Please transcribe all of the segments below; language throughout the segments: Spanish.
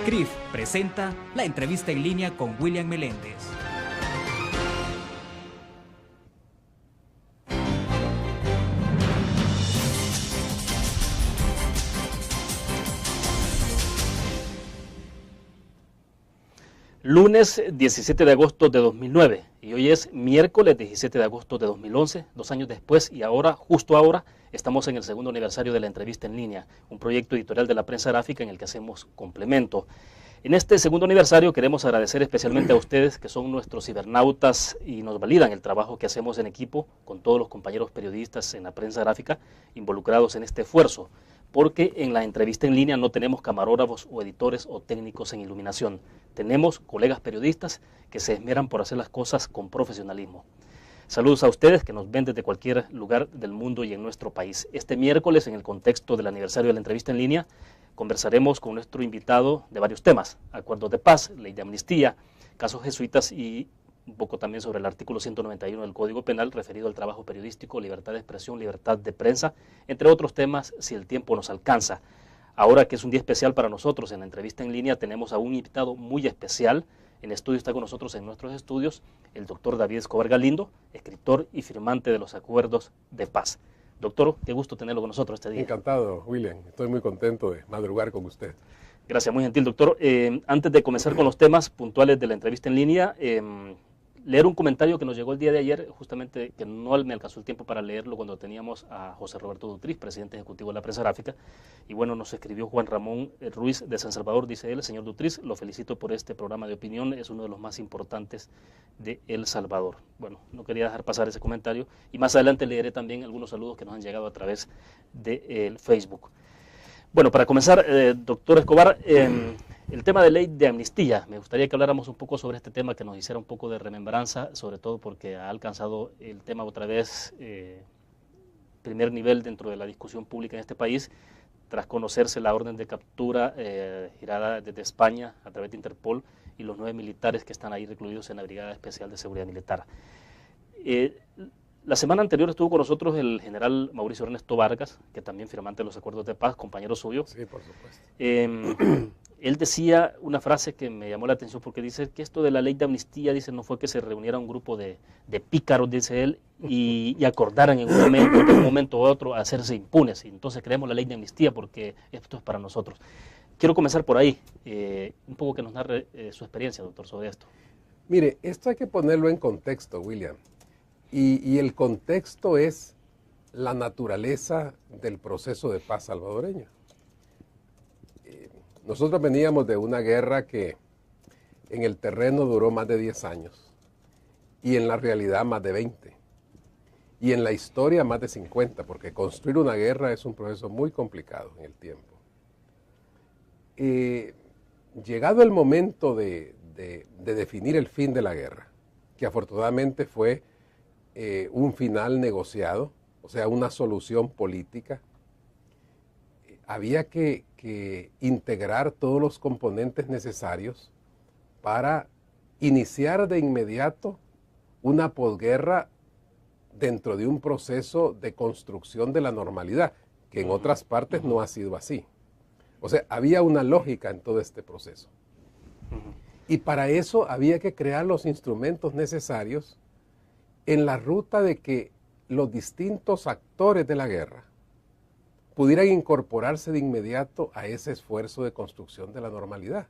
CRIF presenta la entrevista en línea con William Meléndez. Lunes 17 de agosto de 2009 y hoy es miércoles 17 de agosto de 2011, 2 años después y ahora, justo ahora, estamos en el segundo aniversario de la entrevista en línea, un proyecto editorial de la prensa gráfica en el que hacemos complemento. En este segundo aniversario queremos agradecer especialmente a ustedes que son nuestros cibernautas y nos validan el trabajo que hacemos en equipo con todos los compañeros periodistas en la prensa gráfica involucrados en este esfuerzo, porque en la entrevista en línea no tenemos camarógrafos o editores o técnicos en iluminación. Tenemos colegas periodistas que se esmeran por hacer las cosas con profesionalismo. Saludos a ustedes que nos ven desde cualquier lugar del mundo y en nuestro país. Este miércoles, en el contexto del aniversario de la entrevista en línea, conversaremos con nuestro invitado de varios temas: acuerdos de paz, ley de amnistía, casos jesuitas y un poco también sobre el artículo 191 del Código Penal referido al trabajo periodístico, libertad de expresión, libertad de prensa, entre otros temas si el tiempo nos alcanza. Ahora que es un día especial para nosotros, en la entrevista en línea tenemos a un invitado muy especial. En estudio está con nosotros en nuestros estudios el doctor David Escobar Galindo, escritor y firmante de los acuerdos de paz. Doctor, qué gusto tenerlo con nosotros este día. Encantado, William. Estoy muy contento de madrugar con usted. Gracias, muy gentil, doctor. Antes de comenzar con los temas puntuales de la entrevista en línea, leer un comentario que nos llegó el día de ayer, justamente que no me alcanzó el tiempo para leerlo cuando teníamos a José Roberto Dutriz, presidente ejecutivo de la prensa gráfica, y bueno, nos escribió Juan Ramón Ruiz de San Salvador. Dice él: señor Dutriz, lo felicito por este programa de opinión, es uno de los más importantes de El Salvador. Bueno, no quería dejar pasar ese comentario y más adelante leeré también algunos saludos que nos han llegado a través de Facebook. Bueno, para comenzar, doctor Escobar, el tema de ley de amnistía, me gustaría que habláramos un poco sobre este tema, que nos hiciera un poco de remembranza, sobre todo porque ha alcanzado el tema otra vez primer nivel dentro de la discusión pública en este país, tras conocerse la orden de captura girada desde España a través de Interpol y los 9 militares que están ahí recluidos en la Brigada Especial de Seguridad Militar. La semana anterior estuvo con nosotros el general Mauricio Ernesto Vargas, que también firmante de los acuerdos de paz, compañero suyo. Sí, por supuesto. Él decía una frase que me llamó la atención, porque dice que esto de la ley de amnistía, dice, no fue que se reuniera un grupo de pícaros, dice él, y acordaran en un momento u otro, hacerse impunes. Y entonces creemos la ley de amnistía porque esto es para nosotros. Quiero comenzar por ahí, un poco que nos narre su experiencia, doctor, sobre esto. Mire, esto hay que ponerlo en contexto, William. Y el contexto es la naturaleza del proceso de paz salvadoreño. Nosotros veníamos de una guerra que en el terreno duró más de 10 años y en la realidad más de 20 y en la historia más de 50, porque construir una guerra es un proceso muy complicado en el tiempo. Llegado el momento de definir el fin de la guerra, que afortunadamente fue un final negociado, o sea, una solución política, había que integrar todos los componentes necesarios para iniciar de inmediato una posguerra dentro de un proceso de construcción de la normalidad, que en otras partes no ha sido así. O sea, había una lógica en todo este proceso. Y para eso había que crear los instrumentos necesarios en la ruta de que los distintos actores de la guerra pudieran incorporarse de inmediato a ese esfuerzo de construcción de la normalidad,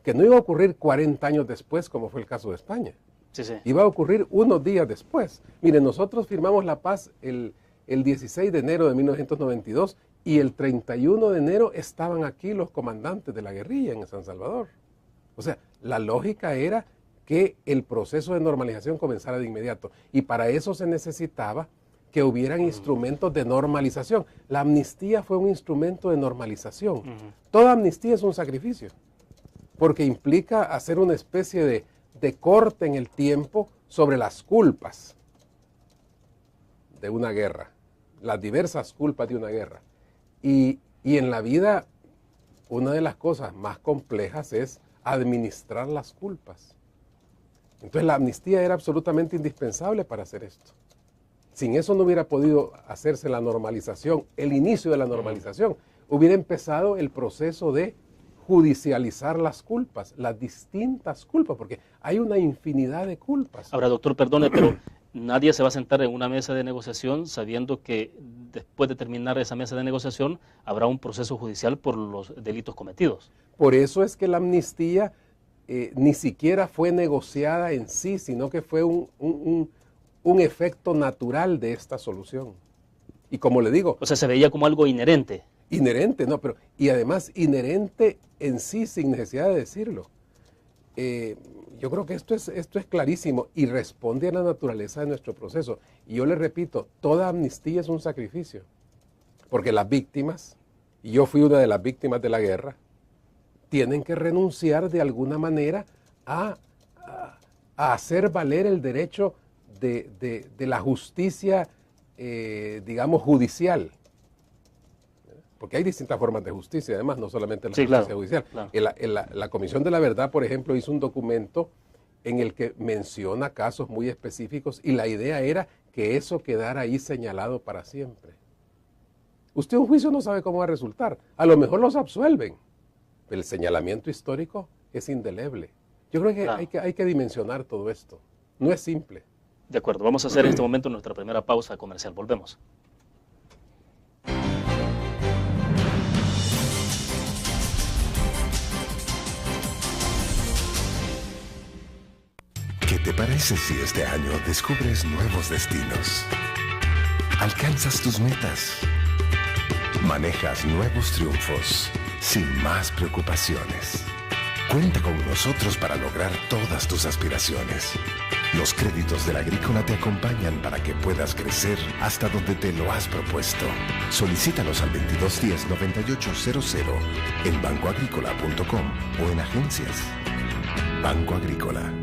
que no iba a ocurrir 40 años después, como fue el caso de España. Sí, sí. Iba a ocurrir unos días después. Miren, nosotros firmamos la paz el 16 de enero de 1992 y el 31 de enero estaban aquí los comandantes de la guerrilla en San Salvador. O sea, la lógica era que el proceso de normalización comenzara de inmediato y para eso se necesitaba que hubieran instrumentos de normalización. La amnistía fue un instrumento de normalización. Toda amnistía es un sacrificio, porque implica hacer una especie de corte en el tiempo sobre las culpas de una guerra, las diversas culpas de una guerra. Y en la vida, una de las cosas más complejas es administrar las culpas. Entonces la amnistía era absolutamente indispensable para hacer esto. Sin eso no hubiera podido hacerse la normalización, el inicio de la normalización. Hubiera empezado el proceso de judicializar las culpas, las distintas culpas, porque hay una infinidad de culpas. Ahora, doctor, perdone, pero nadie se va a sentar en una mesa de negociación sabiendo que después de terminar esa mesa de negociación habrá un proceso judicial por los delitos cometidos. Por eso es que la amnistía ni siquiera fue negociada en sí, sino que fue un efecto natural de esta solución. Y como le digo... O sea, se veía como algo inherente. Inherente, no, pero... Y además inherente en sí, sin necesidad de decirlo. Yo creo que esto es clarísimo y responde a la naturaleza de nuestro proceso. Y yo le repito, toda amnistía es un sacrificio. Porque las víctimas, y yo fui una de las víctimas de la guerra, tienen que renunciar de alguna manera a hacer valer el derecho de la justicia, digamos, judicial. Porque hay distintas formas de justicia, además, no solamente la justicia judicial. Claro. La Comisión de la Verdad, por ejemplo, hizo un documento en el que menciona casos muy específicos y la idea era que eso quedara ahí señalado para siempre. Usted un juicio no sabe cómo va a resultar. A lo mejor los absuelven. El señalamiento histórico es indeleble. Yo creo que hay que dimensionar todo esto. No es simple. De acuerdo, vamos a hacer en este momento nuestra primera pausa comercial. Volvemos. ¿Qué te parece si este año descubres nuevos destinos? Alcanzas tus metas. Manejas nuevos triunfos sin más preocupaciones. Cuenta con nosotros para lograr todas tus aspiraciones. Los créditos de la Agrícola te acompañan para que puedas crecer hasta donde te lo has propuesto. Solicítalos al 2210-9800 en bancoagrícola.com o en agencias. Banco Agrícola.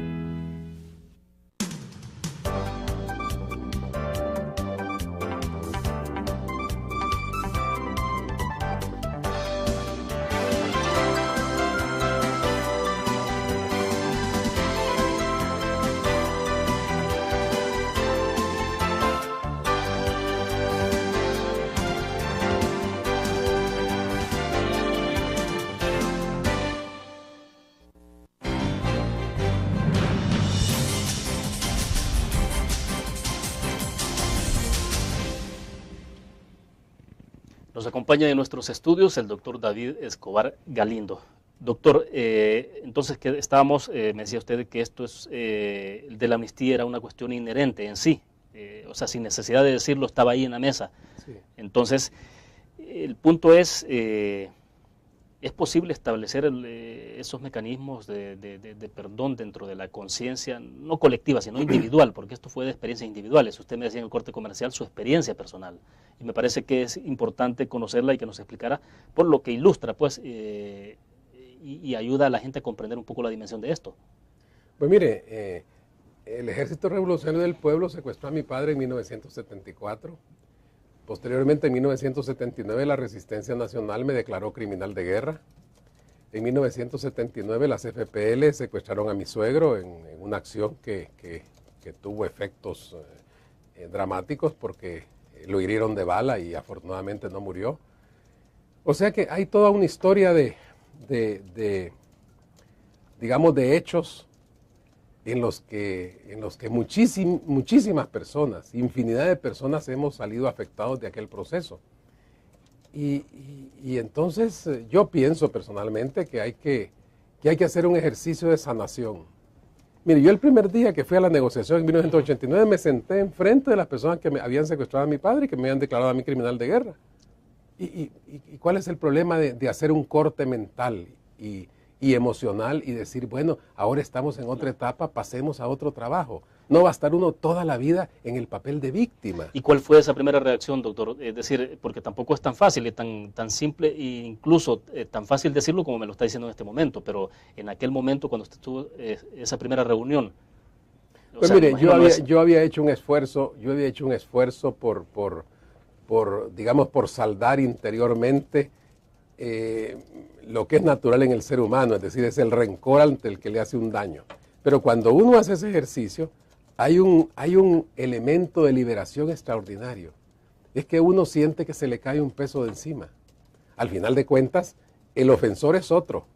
Nos acompaña en nuestros estudios el doctor David Escobar Galindo. Doctor, entonces que estábamos, me decía usted que esto es, de la amnistía era una cuestión inherente en sí, o sea, sin necesidad de decirlo, estaba ahí en la mesa. Sí. Entonces, el punto ¿es posible establecer esos mecanismos de perdón dentro de la conciencia, no colectiva, sino individual? Porque esto fue de experiencias individuales. Usted me decía en el corte comercial su experiencia personal. Y me parece que es importante conocerla y que nos explicara por lo que ilustra, pues, y ayuda a la gente a comprender un poco la dimensión de esto. Pues mire, el Ejército Revolucionario del Pueblo secuestró a mi padre en 1974. Posteriormente, en 1979, la Resistencia Nacional me declaró criminal de guerra. En 1979, las FPL secuestraron a mi suegro en una acción que tuvo efectos dramáticos porque lo hirieron de bala y afortunadamente no murió. O sea que hay toda una historia digamos, de hechos en los que muchísimas personas, infinidad de personas hemos salido afectados de aquel proceso. Y entonces yo pienso personalmente que hay que hacer un ejercicio de sanación. Mire, yo el primer día que fui a la negociación en 1989 me senté enfrente de las personas que me habían secuestrado a mi padre y que me habían declarado a mí criminal de guerra. ¿Y cuál es el problema de hacer un corte mental y emocional y decir, bueno, ahora estamos en otra etapa, pasemos a otro trabajo? No va a estar uno toda la vida en el papel de víctima. ¿Y cuál fue esa primera reacción, doctor? Es decir, porque tampoco es tan fácil, tan simple e incluso tan fácil decirlo como me lo está diciendo en este momto, pero en aquel momento cuando usted tuvo esa primera reunión. Pues mire, yo había hecho un esfuerzo, por saldar interiormente lo que es natural en el ser humano, es decir, es el rencor ante el que le hace un daño. Pero cuando uno hace ese ejercicio, hay un elemento de liberación extraordinario. Es que uno siente que se le cae un peso de encima. Al final de cuentas, el ofensor es otro,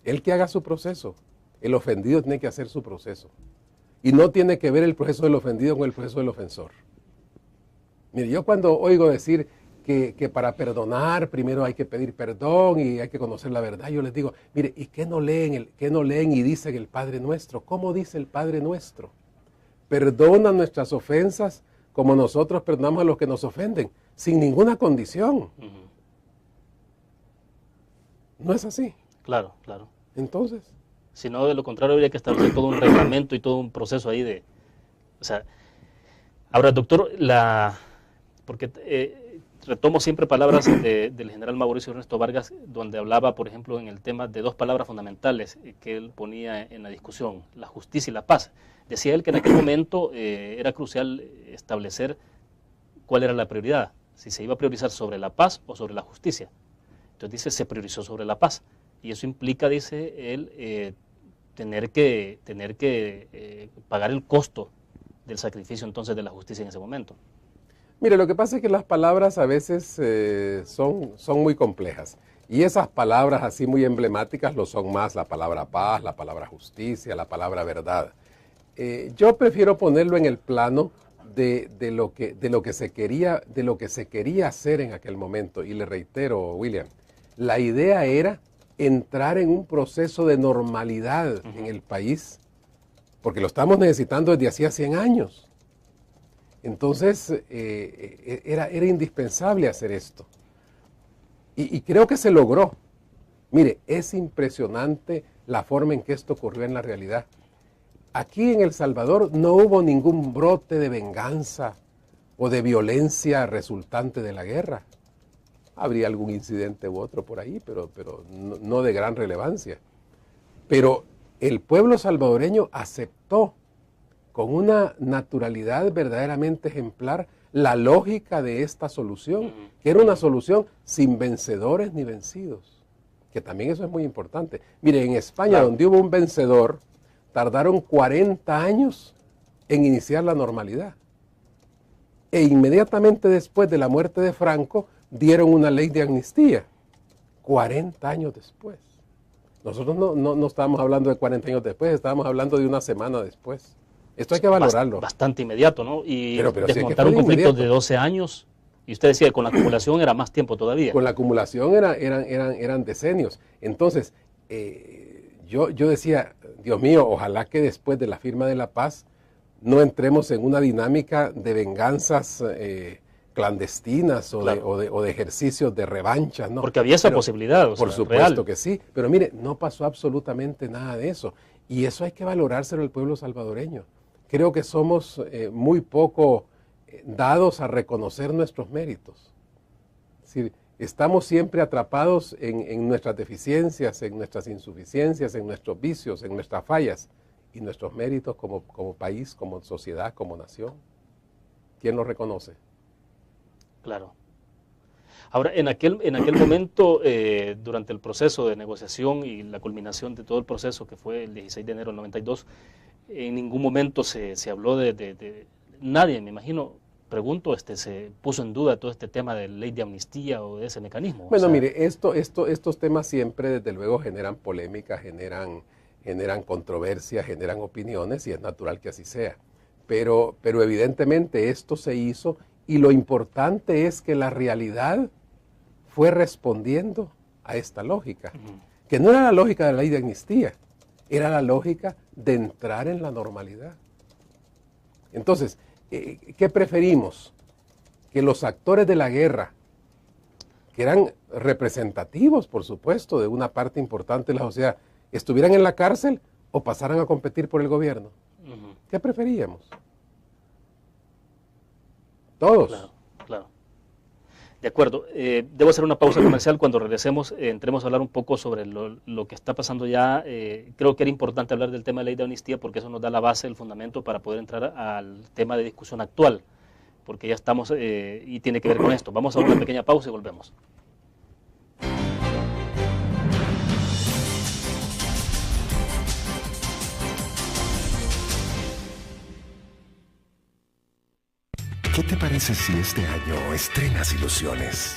Él que haga su proceso. El ofendido tiene que hacer su proceso. Y no tiene que ver el proceso del ofendido con el proceso del ofensor. Mire, yo cuando oigo decir que para perdonar primero hay que pedir perdón y hay que conocer la verdad, yo les digo, mire, ¿y qué no leen y dicen el Padre Nuestro? ¿Cómo dice el Padre Nuestro? Perdona nuestras ofensas como nosotros perdonamos a los que nos ofenden, sin ninguna condición. ¿No es así? Claro, claro. Entonces, Si no, de lo contrario, habría que establecer todo un reglamento y todo un proceso ahí de... O sea, ahora, doctor, porque retomo siempre palabras del general Mauricio Ernesto Vargas, donde hablaba, por ejemplo, en el tema de dos palabras fundamentales que él ponía en la discusión, la justicia y la paz. Decía él que en aquel momento era crucial establecer cuál era la prioridad, si se iba a priorizar sobre la paz o sobre la justicia. Entonces dice, se priorizó sobre la paz. Y eso implica, dice él, tener que pagar el costo del sacrificio entonces de la justicia en ese momento. Mire, lo que pasa es que las palabras a veces son muy complejas. Y esas palabras así muy emblemáticas lo son más, la palabra paz, la palabra justicia, la palabra verdad. Yo prefiero ponerlo en el plano de lo que se quería hacer en aquel momento. Y le reitero, William, la idea era entrar en un proceso de normalidad en el país, porque lo estamos necesitando desde hacía 100 años. Entonces, era indispensable hacer esto. Y creo que se logró. Mire, es impresionante la forma en que esto ocurrió en la realidad. Aquí en El Salvador no hubo ningún brote de venganza o de violencia resultante de la guerra. Habría algún incidente u otro por ahí, pero no de gran relevancia. Pero el pueblo salvadoreño aceptó con una naturalidad verdaderamente ejemplar la lógica de esta solución, que era una solución sin vencedores ni vencidos, que también eso es muy importante. Mire, en España, claro, donde hubo un vencedor, tardaron 40 años en iniciar la normalidad. E inmediatamente después de la muerte de Franco, dieron una ley de amnistía, 40 años después. Nosotros no estábamos hablando de 40 años después, estábamos hablando de una semana después. Esto hay que valorarlo. Bastante inmediato, ¿no? Y pero desmontar un conflicto de 12 años, y usted decía que con la acumulación era más tiempo todavía. Con la acumulación eran decenios. Entonces, yo decía, Dios mío, ojalá que después de la firma de la paz no entremos en una dinámica de venganzas clandestinas o de ejercicios de revancha, ¿no? Porque había esa posibilidad, por supuesto que sí, pero mire, no pasó absolutamente nada de eso, y eso hay que valorárselo al pueblo salvadoreño. Creo que somos muy poco dados a reconocer nuestros méritos. Es decir, estamos siempre atrapados en nuestras deficiencias, en nuestras insuficiencias, en nuestros vicios, en nuestras fallas, y nuestros méritos como país, como sociedad, como nación. ¿Quién los reconoce? Claro. Ahora, en aquel momento, durante el proceso de negociación y la culminación de todo el proceso, que fue el 16 de enero del 92, en ningún momento se habló de nadie, me imagino, pregunto, se puso en duda todo este tema de ley de amnistía o de ese mecanismo. Bueno, mire, estos temas siempre, desde luego, generan polémica, generan controversia, generan opiniones, y es natural que así sea. Pero evidentemente esto se hizo, y lo importante es que la realidad fue respondiendo a esta lógica, que no era la lógica de la ley de amnistía, era la lógica de entrar en la normalidad. Entonces, ¿qué preferimos? Que los actores de la guerra, que eran representativos, por supuesto, de una parte importante de la sociedad, estuvieran en la cárcel o pasaran a competir por el gobierno. ¿Qué preferíamos? Todos. Claro, claro. De acuerdo. Debo hacer una pausa comercial. Cuando regresemos, entremos a hablar un poco sobre lo que está pasando ya. Creo que era importante hablar del tema de ley de amnistía, porque eso nos da la base, el fundamento para poder entrar al tema de discusión actual, porque ya estamos y tiene que ver con esto. Vamos a una pequeña pausa y volvemos. ¿Qué te parece si este año estrenas ilusiones?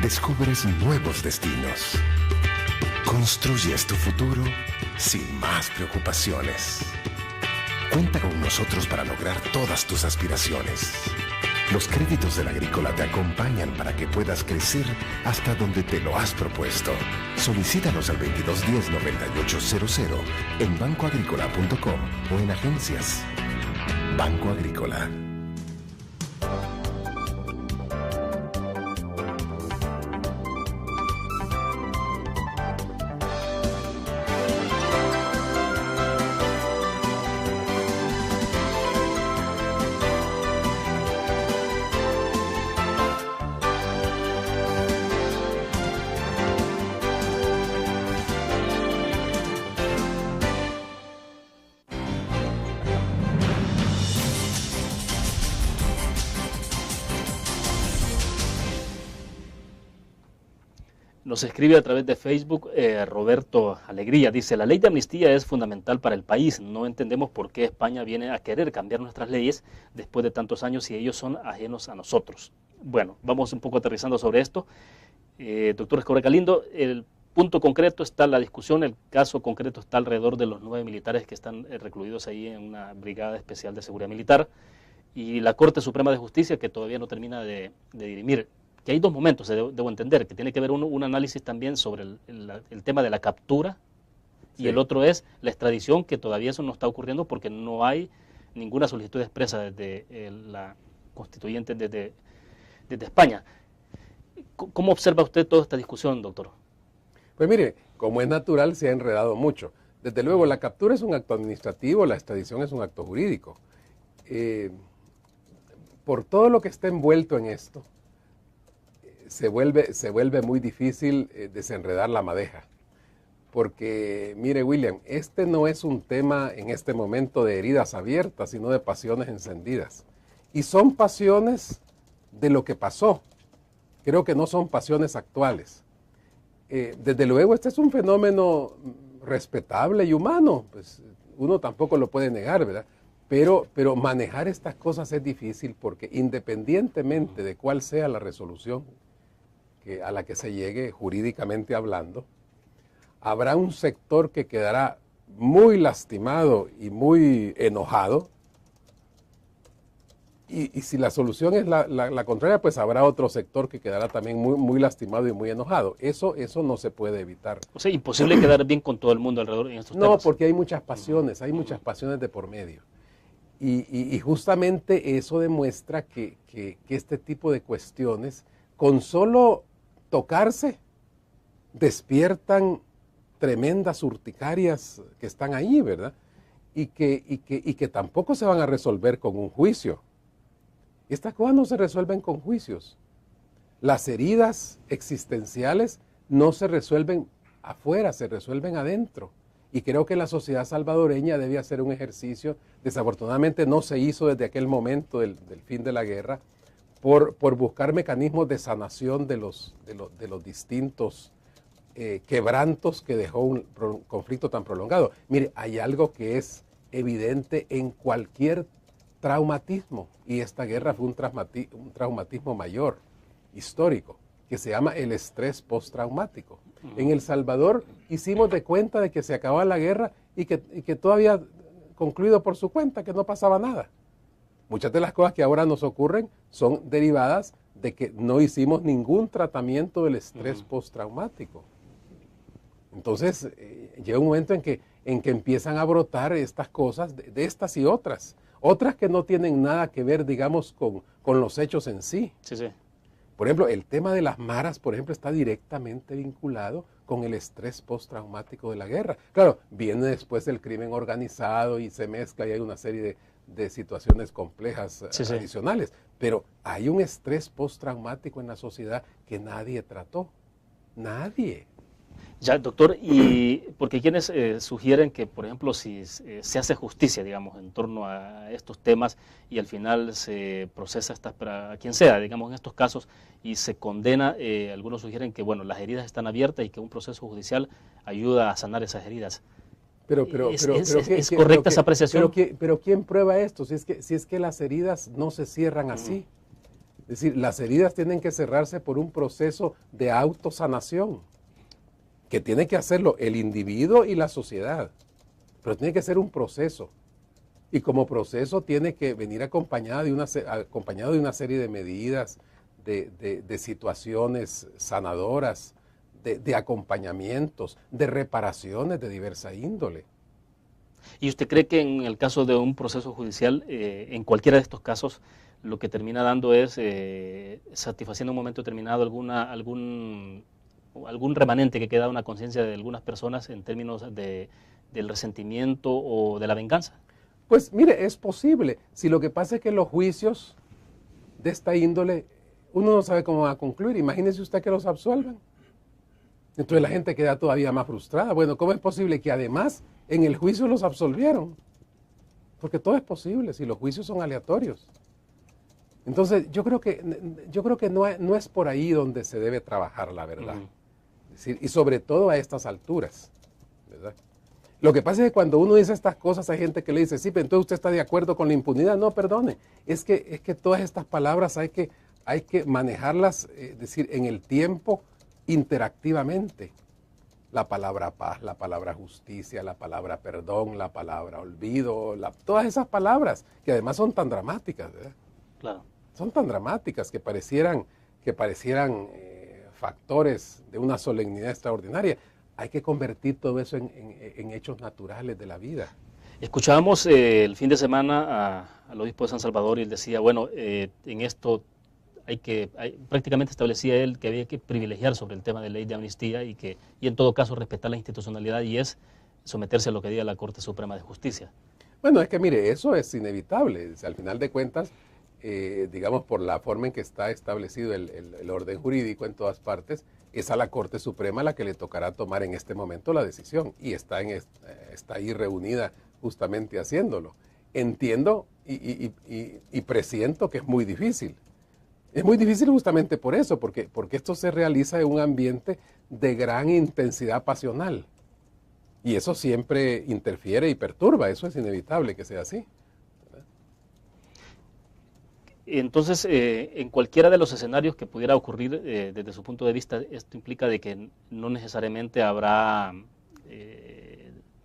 Descubres nuevos destinos. Construyes tu futuro sin más preocupaciones. Cuenta con nosotros para lograr todas tus aspiraciones. Los créditos del Agrícola te acompañan para que puedas crecer hasta donde te lo has propuesto. Solicítalos al 2210-9800 en bancoagrícola.com o en agencias. Banco Agrícola. Nos escribe a través de Facebook Roberto Alegría, dice: la ley de amnistía es fundamental para el país, no entendemos por qué España viene a querer cambiar nuestras leyes después de tantos años si ellos son ajenos a nosotros. Bueno, vamos un poco aterrizando sobre esto. Doctor Escobar Galindo, el punto concreto está, la discusión, el caso concreto está alrededor de los 9 militares que están recluidos ahí en una brigada especial de seguridad militar y la Corte Suprema de Justicia que todavía no termina de dirimir. Que hay dos momentos, debo entender, que tiene que ver un análisis también sobre el tema de la captura y el otro es la extradición, que todavía eso no está ocurriendo porque no hay ninguna solicitud expresa desde la constituyente desde España. ¿Cómo observa usted toda esta discusión, doctor? Pues mire, como es natural, se ha enredado mucho. Desde luego, la captura es un acto administrativo, la extradición es un acto jurídico. Por todo lo que está envuelto en esto, se vuelve muy difícil desenredar la madeja. Porque, mire William, este no es un tema en este momento de heridas abiertas, sino de pasiones encendidas. Y son pasiones de lo que pasó. Creo que no son pasiones actuales. Desde luego, este es un fenómeno respetable y humano. Pues uno tampoco lo puede negar, ¿verdad? Pero manejar estas cosas es difícil porque independientemente de cuál sea la resolución a la que se llegue jurídicamente hablando, habrá un sector que quedará muy lastimado y muy enojado, y si la solución es la contraria, pues habrá otro sector que quedará también muy lastimado y muy enojado. Eso no se puede evitar. O sea, imposible quedar bien con todo el mundo alrededor en estos temas. No, porque hay muchas pasiones de por medio. Y justamente eso demuestra que este tipo de cuestiones, con solo tocarse, despiertan tremendas urticarias que están ahí, ¿verdad? Y que tampoco se van a resolver con un juicio. Estas cosas no se resuelven con juicios. Las heridas existenciales no se resuelven afuera, se resuelven adentro. Y creo que la sociedad salvadoreña debe hacer un ejercicio, desafortunadamente no se hizo desde aquel momento del fin de la guerra, por buscar mecanismos de sanación de los distintos quebrantos que dejó un conflicto tan prolongado. Mire, hay algo que es evidente en cualquier traumatismo, y esta guerra fue un traumatismo mayor, histórico, que se llama el estrés postraumático. En El Salvador hicimos de cuenta de que se acababa la guerra y que todo había concluido por su cuenta, que no pasaba nada. Muchas de las cosas que ahora nos ocurren son derivadas de que no hicimos ningún tratamiento del estrés postraumático. Entonces, llega un momento en que empiezan a brotar estas cosas, de estas y otras que no tienen nada que ver, digamos, con los hechos en sí. Sí, sí. Por ejemplo, el tema de las maras, por ejemplo, está directamente vinculado con el estrés postraumático de la guerra. Claro, viene después el crimen organizado y se mezcla y hay una serie de situaciones complejas adicionales. Pero hay un estrés postraumático en la sociedad que nadie trató. Nadie. Ya, doctor, y porque quienes sugieren que, por ejemplo, si se hace justicia, digamos, en torno a estos temas y al final se procesa para quien sea, digamos, en estos casos, y se condena, algunos sugieren que, bueno, las heridas están abiertas y que un proceso judicial ayuda a sanar esas heridas. ¿Es correcta esa apreciación? Pero ¿quién prueba esto? Si es que las heridas no se cierran así. Es decir, las heridas tienen que cerrarse por un proceso de autosanación, que tiene que hacerlo el individuo y la sociedad, pero tiene que ser un proceso. Y como proceso tiene que venir acompañado de una serie de medidas, de situaciones sanadoras, de acompañamientos, de reparaciones de diversa índole. ¿Y usted cree que en el caso de un proceso judicial, en cualquiera de estos casos, lo que termina dando es satisfaciendo en un momento determinado algún remanente que queda, una conciencia de algunas personas en términos del resentimiento o de la venganza? Pues mire, es posible. Si lo que pasa es que los juicios de esta índole, uno no sabe cómo va a concluir. Imagínese usted que los absuelvan. Entonces la gente queda todavía más frustrada. Bueno, ¿cómo es posible que además en el juicio los absolvieron? Porque todo es posible si los juicios son aleatorios. Entonces yo creo que no es por ahí donde se debe trabajar la verdad. Es decir, y sobre todo a estas alturas, ¿verdad? Lo que pasa es que cuando uno dice estas cosas hay gente que le dice, sí, pero entonces usted está de acuerdo con la impunidad. No, perdone, es que todas estas palabras hay que manejarlas, decir, en el tiempo interactivamente. La palabra paz, la palabra justicia, la palabra perdón, la palabra olvido, todas esas palabras que además son tan dramáticas, ¿verdad? Claro. Son tan dramáticas que parecieran factores de una solemnidad extraordinaria. Hay que convertir todo eso en hechos naturales de la vida. Escuchábamos el fin de semana al obispo de San Salvador y él decía, bueno, en esto prácticamente establecía él que había que privilegiar sobre el tema de ley de amnistía y en todo caso respetar la institucionalidad y es someterse a lo que diga la Corte Suprema de Justicia. Bueno, es que mire, eso es inevitable. Al final de cuentas, digamos, por la forma en que está establecido el orden jurídico en todas partes, es a la Corte Suprema la que le tocará tomar en este momento la decisión y está ahí reunida justamente haciéndolo. Entiendo y presiento que es muy difícil. Es muy difícil justamente por eso, porque esto se realiza en un ambiente de gran intensidad pasional y eso siempre interfiere y perturba, eso es inevitable que sea así. Entonces, en cualquiera de los escenarios que pudiera ocurrir desde su punto de vista, esto implica de que no necesariamente habrá,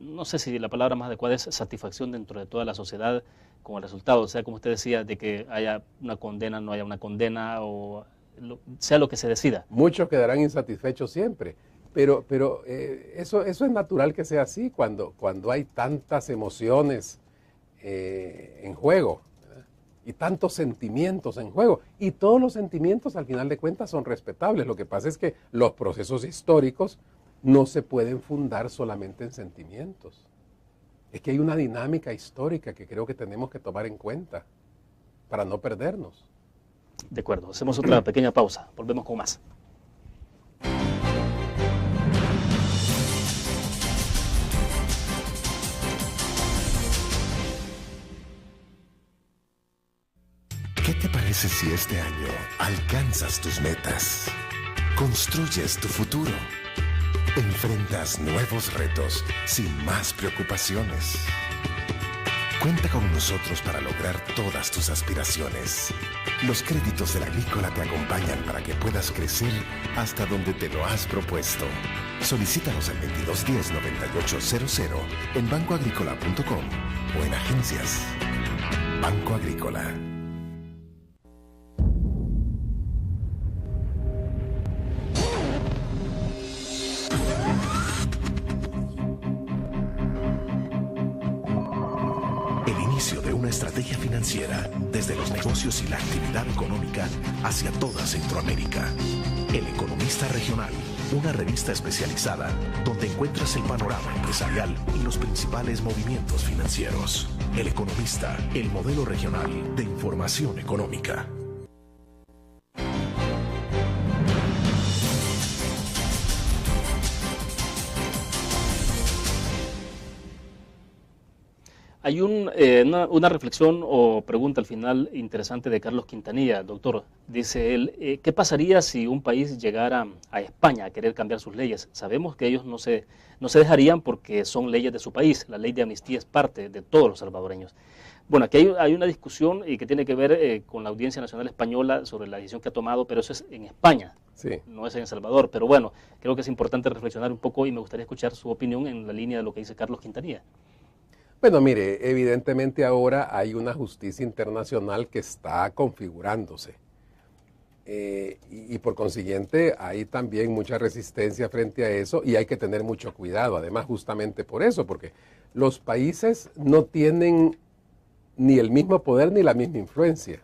no sé si la palabra más adecuada es satisfacción dentro de toda la sociedad con el resultado, o sea, como usted decía, de que haya una condena, no haya una condena, o sea lo que se decida. Muchos quedarán insatisfechos siempre, pero eso es natural que sea así cuando hay tantas emociones en juego. Y tantos sentimientos en juego. Y todos los sentimientos, al final de cuentas, son respetables. Lo que pasa es que los procesos históricos no se pueden fundar solamente en sentimientos. Es que hay una dinámica histórica que creo que tenemos que tomar en cuenta para no perdernos. De acuerdo. Hacemos otra pequeña pausa. Volvemos con más. ¿Qué te parece si este año alcanzas tus metas? Construyes tu futuro. Enfrentas nuevos retos sin más preocupaciones. Cuenta con nosotros para lograr todas tus aspiraciones. Los créditos del Agrícola te acompañan para que puedas crecer hasta donde te lo has propuesto. Solicítalos al 2210-9800 en bancoagricola.com o en agencias. Banco Agrícola. De una estrategia financiera desde los negocios y la actividad económica hacia toda Centroamérica. El Economista Regional, una revista especializada donde encuentras el panorama empresarial y los principales movimientos financieros. El Economista, el modelo regional de información económica. Hay una reflexión o pregunta al final interesante de Carlos Quintanilla, doctor. Dice él, ¿qué pasaría si un país llegara a España a querer cambiar sus leyes? Sabemos que ellos no se dejarían porque son leyes de su país. La ley de amnistía es parte de todos los salvadoreños. Bueno, aquí hay una discusión y que tiene que ver con la Audiencia Nacional Española sobre la decisión que ha tomado, pero eso es en España, Sí. no es en El Salvador. Pero bueno, creo que es importante reflexionar un poco y me gustaría escuchar su opinión en la línea de lo que dice Carlos Quintanilla. Bueno, mire, evidentemente ahora hay una justicia internacional que está configurándose. Y por consiguiente hay también mucha resistencia frente a eso y hay que tener mucho cuidado, además justamente por eso, porque los países no tienen ni el mismo poder ni la misma influencia.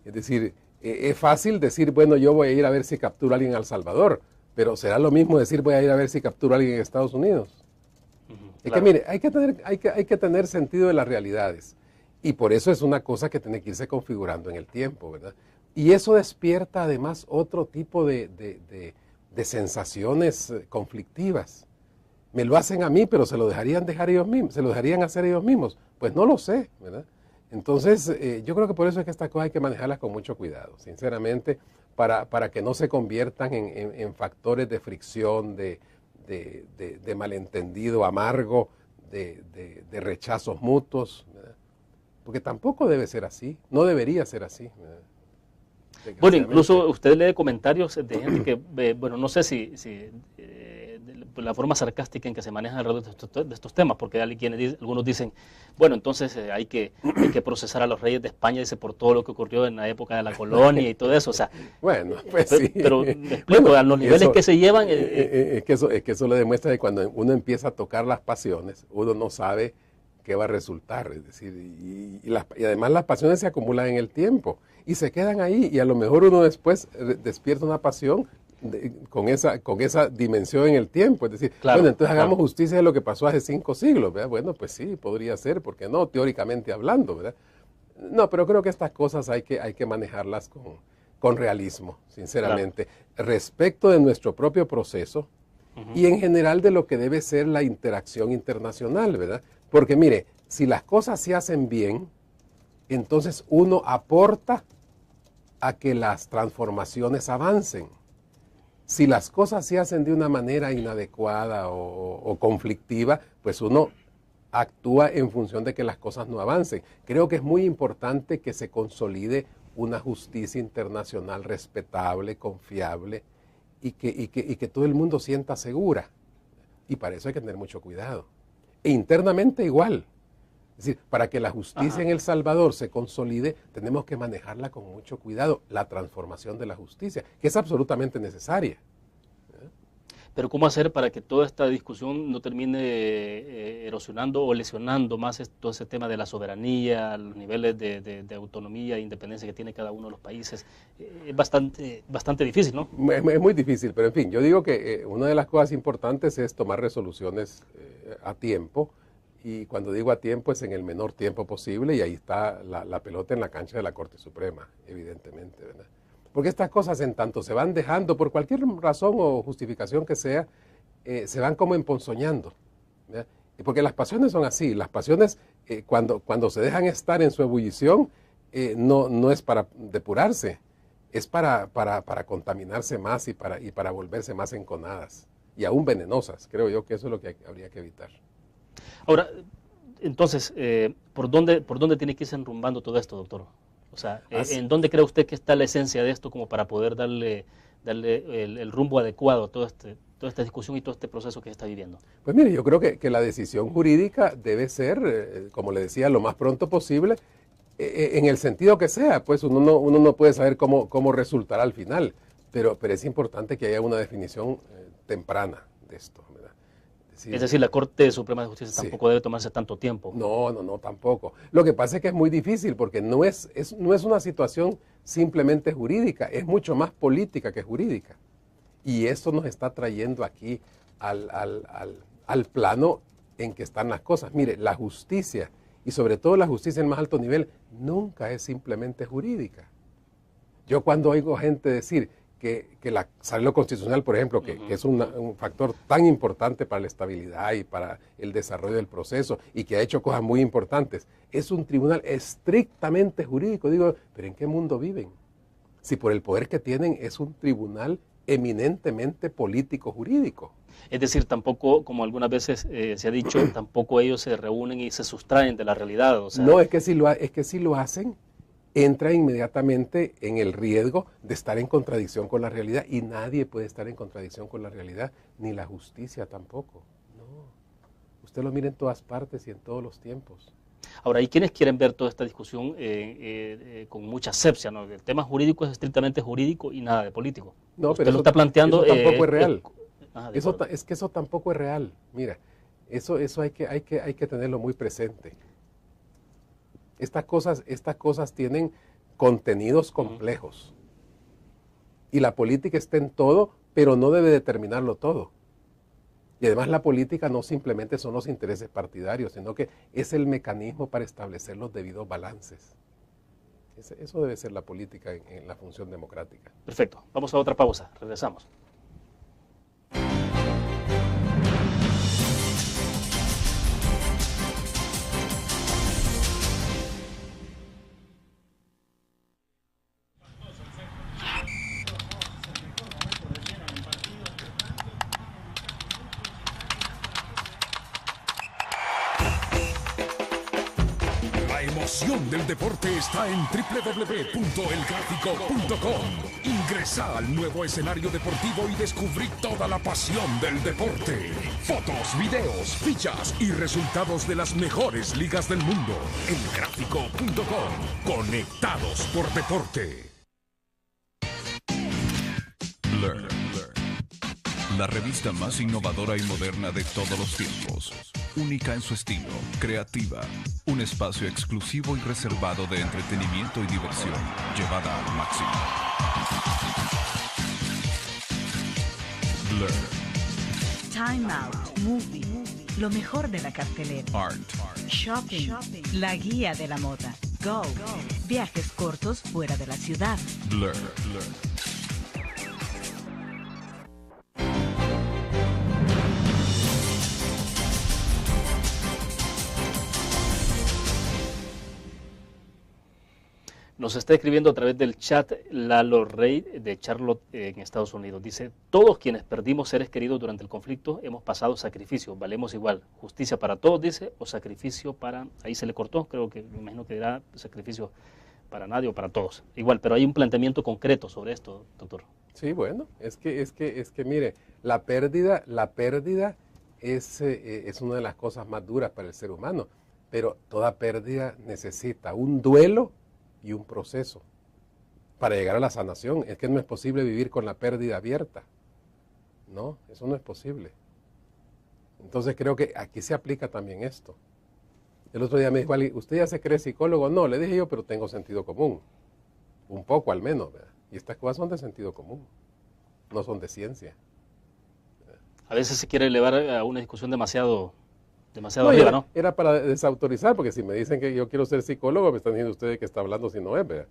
Es decir, es fácil decir, bueno, yo voy a ir a ver si capturo a alguien en El Salvador, pero será lo mismo decir voy a ir a ver si capturo a alguien en Estados Unidos. Es que mire, hay que tener sentido de las realidades y por eso es una cosa que tiene que irse configurando en el tiempo, ¿verdad? Y eso despierta además otro tipo de sensaciones conflictivas. Me lo hacen a mí, pero se lo dejarían dejar ellos mismos, se lo dejarían hacer ellos mismos. Pues no lo sé, ¿verdad? Entonces, yo creo que por eso es que estas cosas hay que manejarlas con mucho cuidado, sinceramente, para que no se conviertan en factores de fricción, de malentendido amargo, de rechazos mutuos, ¿verdad? Porque tampoco debe ser así, no debería ser así, ¿verdad? Bueno, incluso usted lee comentarios de gente que, bueno, no sé si la forma sarcástica en que se maneja alrededor de estos temas, porque algunos dicen, bueno, entonces hay que procesar a los reyes de España, dice, por todo lo que ocurrió en la época de la colonia y todo eso, o sea, bueno, pues sí. Pero me explico, bueno, a los niveles que se llevan... es que eso le demuestra que cuando uno empieza a tocar las pasiones, uno no sabe qué va a resultar, es decir, y además las pasiones se acumulan en el tiempo y se quedan ahí y a lo mejor uno después despierta una pasión con esa dimensión en el tiempo, es decir, claro, bueno, entonces hagamos claro. justicia de lo que pasó hace 5 siglos, ¿verdad? Bueno, pues sí, podría ser, ¿por qué no? Teóricamente hablando, ¿verdad? No, pero creo que estas cosas hay que manejarlas con realismo, sinceramente, respecto de nuestro propio proceso y en general de lo que debe ser la interacción internacional, ¿verdad? Porque mire, si las cosas se hacen bien, entonces uno aporta a que las transformaciones avancen. Si las cosas se hacen de una manera inadecuada o conflictiva, pues uno actúa en función de que las cosas no avancen. Creo que es muy importante que se consolide una justicia internacional respetable, confiable y que todo el mundo sienta segura. Y para eso hay que tener mucho cuidado. E internamente igual. Es decir, para que la justicia en El Salvador se consolide, tenemos que manejarla con mucho cuidado, la transformación de la justicia, que es absolutamente necesaria. Pero ¿cómo hacer para que toda esta discusión no termine erosionando o lesionando más todo ese tema de la soberanía, los niveles de autonomía e independencia que tiene cada uno de los países? Es bastante difícil, ¿no? Es muy difícil, pero en fin, yo digo que una de las cosas importantes es tomar resoluciones a tiempo, y cuando digo a tiempo es en el menor tiempo posible, y ahí está la pelota en la cancha de la Corte Suprema, evidentemente, ¿verdad? Porque estas cosas, en tanto se van dejando, por cualquier razón o justificación que sea, se van como emponzoñando, ¿verdad? Y porque las pasiones son así, las pasiones cuando se dejan estar en su ebullición, no es para depurarse, es para contaminarse más y para volverse más enconadas y aún venenosas. Creo yo que eso es lo que habría que evitar. Ahora, entonces, ¿por dónde tiene que irse enrumbando todo esto, doctor? O sea, ¿en dónde cree usted que está la esencia de esto como para poder darle el rumbo adecuado a toda esta discusión y todo este proceso que se está viviendo? Pues mire, yo creo que la decisión jurídica debe ser, como le decía, lo más pronto posible, en el sentido que sea. Pues uno no puede saber cómo resultará al final, pero es importante que haya una definición temprana de esto, ¿verdad? Es decir, la Corte Suprema de Justicia tampoco debe tomarse tanto tiempo. No, tampoco. Lo que pasa es que es muy difícil porque no es una situación simplemente jurídica, es mucho más política que jurídica. Y esto nos está trayendo aquí al plano en que están las cosas. Mire, la justicia, y sobre todo la justicia en más alto nivel, nunca es simplemente jurídica. Yo cuando oigo gente decir que la arreglo constitucional, por ejemplo, que es un factor tan importante para la estabilidad y para el desarrollo del proceso y que ha hecho cosas muy importantes, es un tribunal estrictamente jurídico. Digo, ¿pero en qué mundo viven? Si por el poder que tienen es un tribunal eminentemente político-jurídico. Es decir, tampoco, como algunas veces se ha dicho, tampoco ellos se reúnen y se sustraen de la realidad. O sea, No, es que si lo hacen, entra inmediatamente en el riesgo de estar en contradicción con la realidad, y nadie puede estar en contradicción con la realidad, ni la justicia tampoco. No, usted lo mira en todas partes y en todos los tiempos. ahora, hay quienes quieren ver toda esta discusión con mucha asepsia, ¿no? El tema jurídico es estrictamente jurídico y nada de político. No, Usted pero lo está planteando. eso tampoco es real. De Eso, acuerdo. es que eso tampoco es real. Mira, eso hay que tenerlo muy presente. Estas cosas tienen contenidos complejos. Y la política está en todo, pero no debe determinarlo todo. Y además la política no simplemente son los intereses partidarios, sino que es el mecanismo para establecer los debidos balances. Eso debe ser la política en la función democrática. Perfecto. Vamos a otra pausa. Regresamos. La emoción del deporte está en www.elgráfico.com. Ingresa al nuevo escenario deportivo y descubrí toda la pasión del deporte. Fotos, videos, fichas y resultados de las mejores ligas del mundo. Elgráfico.com. Conectados por deporte. Blur. La revista más innovadora y moderna de todos los tiempos. Única en su estilo, creativa. Un espacio exclusivo y reservado de entretenimiento y diversión, llevada al máximo. Blur. Time Out, Movie, lo mejor de la cartelera. Art. Shopping, la guía de la moda. Go, viajes cortos fuera de la ciudad. Blur. Nos está escribiendo a través del chat Lalo Rey de Charlotte en Estados Unidos. Dice, todos quienes perdimos seres queridos durante el conflicto hemos pasado sacrificio, valemos igual. Justicia para todos, dice, o sacrificio para... Ahí se le cortó, creo que me imagino que dirá sacrificio para nadie o para todos. Igual, pero hay un planteamiento concreto sobre esto, doctor. Sí, bueno, es que mire, la pérdida es una de las cosas más duras para el ser humano, pero toda pérdida necesita un duelo y un proceso para llegar a la sanación. Es que no es posible vivir con la pérdida abierta. No, eso no es posible. Entonces creo que aquí se aplica también esto. El otro día me dijo alguien, ¿usted ya se cree psicólogo? No, le dije yo, pero tengo sentido común. Un poco al menos, ¿verdad? Y estas cosas son de sentido común, no son de ciencia. A veces se quiere elevar a una discusión demasiado No, arriba, ¿no? era para desautorizar, porque si me dicen que yo quiero ser psicólogo, me están diciendo ustedes que está hablando si no es, ¿verdad?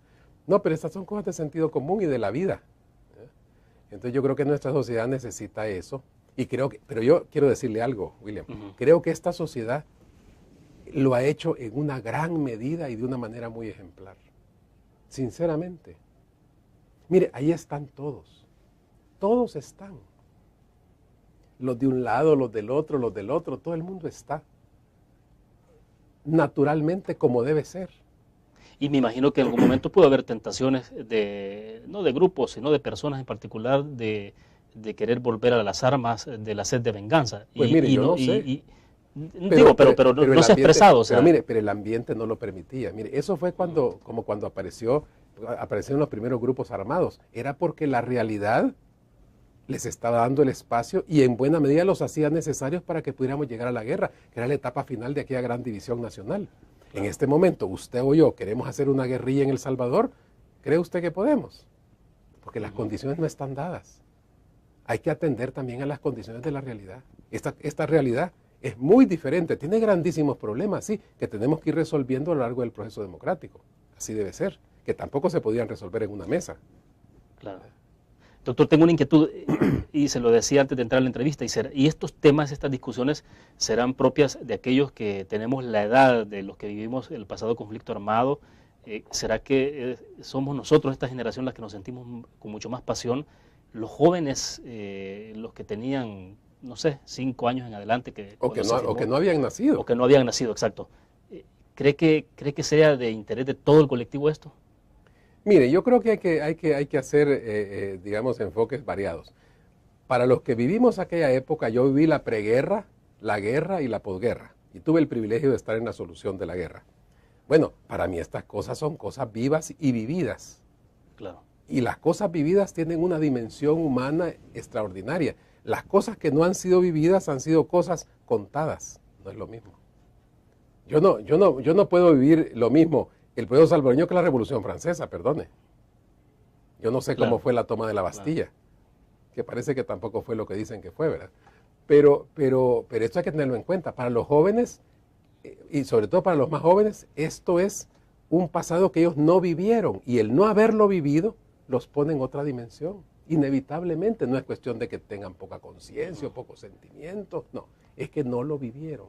No, pero estas son cosas de sentido común y de la vida. Entonces yo creo que nuestra sociedad necesita eso. Y pero yo quiero decirle algo, William. Creo que esta sociedad lo ha hecho en una gran medida y de una manera muy ejemplar. Sinceramente. Mire, ahí están todos. Todos están. Los de un lado, los del otro, todo el mundo está. Naturalmente como debe ser. Y me imagino que en algún momento puede haber tentaciones no de grupos, sino de personas en particular, de querer volver a las armas, de la sed de venganza. Pues mire, yo no sé. Pero no se ha expresado. O sea, pero el ambiente no lo permitía. Mire, eso fue cuando aparecieron los primeros grupos armados. Era porque la realidad les estaba dando el espacio y en buena medida los hacía necesarios para que pudiéramos llegar a la guerra, que era la etapa final de aquella gran división nacional. En este momento, usted o yo queremos hacer una guerrilla en El Salvador, ¿cree usted que podemos? Porque las condiciones no están dadas. Hay que atender también a las condiciones de la realidad. Esta realidad es muy diferente, tiene grandísimos problemas, sí, que tenemos que ir resolviendo a lo largo del proceso democrático. Así debe ser, que tampoco se podían resolver en una mesa. Claro. Doctor, tengo una inquietud, y se lo decía antes de entrar a la entrevista, y estos temas, estas discusiones, serán propias de aquellos que tenemos la edad de los que vivimos el pasado conflicto armado. ¿Será que somos nosotros, esta generación, las que nos sentimos con mucho más pasión los jóvenes, los que tenían, no sé, 5 años en adelante, o que no habían nacido. O que no habían nacido, exacto. ¿Cree que sea de interés de todo el colectivo esto? Mire, yo creo que hay que hacer, digamos, enfoques variados. Para los que vivimos aquella época, yo viví la preguerra, la guerra y la posguerra. Y tuve el privilegio de estar en la solución de la guerra. Bueno, para mí estas cosas son cosas vivas y vividas. Claro. Y las cosas vividas tienen una dimensión humana extraordinaria. Las cosas que no han sido vividas han sido cosas contadas. No es lo mismo. Yo no puedo vivir lo mismo el pueblo salvadoreño que la Revolución Francesa, perdone. Yo no sé cómo fue la toma de la Bastilla, que parece que tampoco fue lo que dicen que fue, ¿verdad? Pero esto hay que tenerlo en cuenta. Para los jóvenes, y sobre todo para los más jóvenes, esto es un pasado que ellos no vivieron, y el no haberlo vivido los pone en otra dimensión. Inevitablemente, no es cuestión de que tengan poca conciencia o poco sentimiento, no, es que no lo vivieron.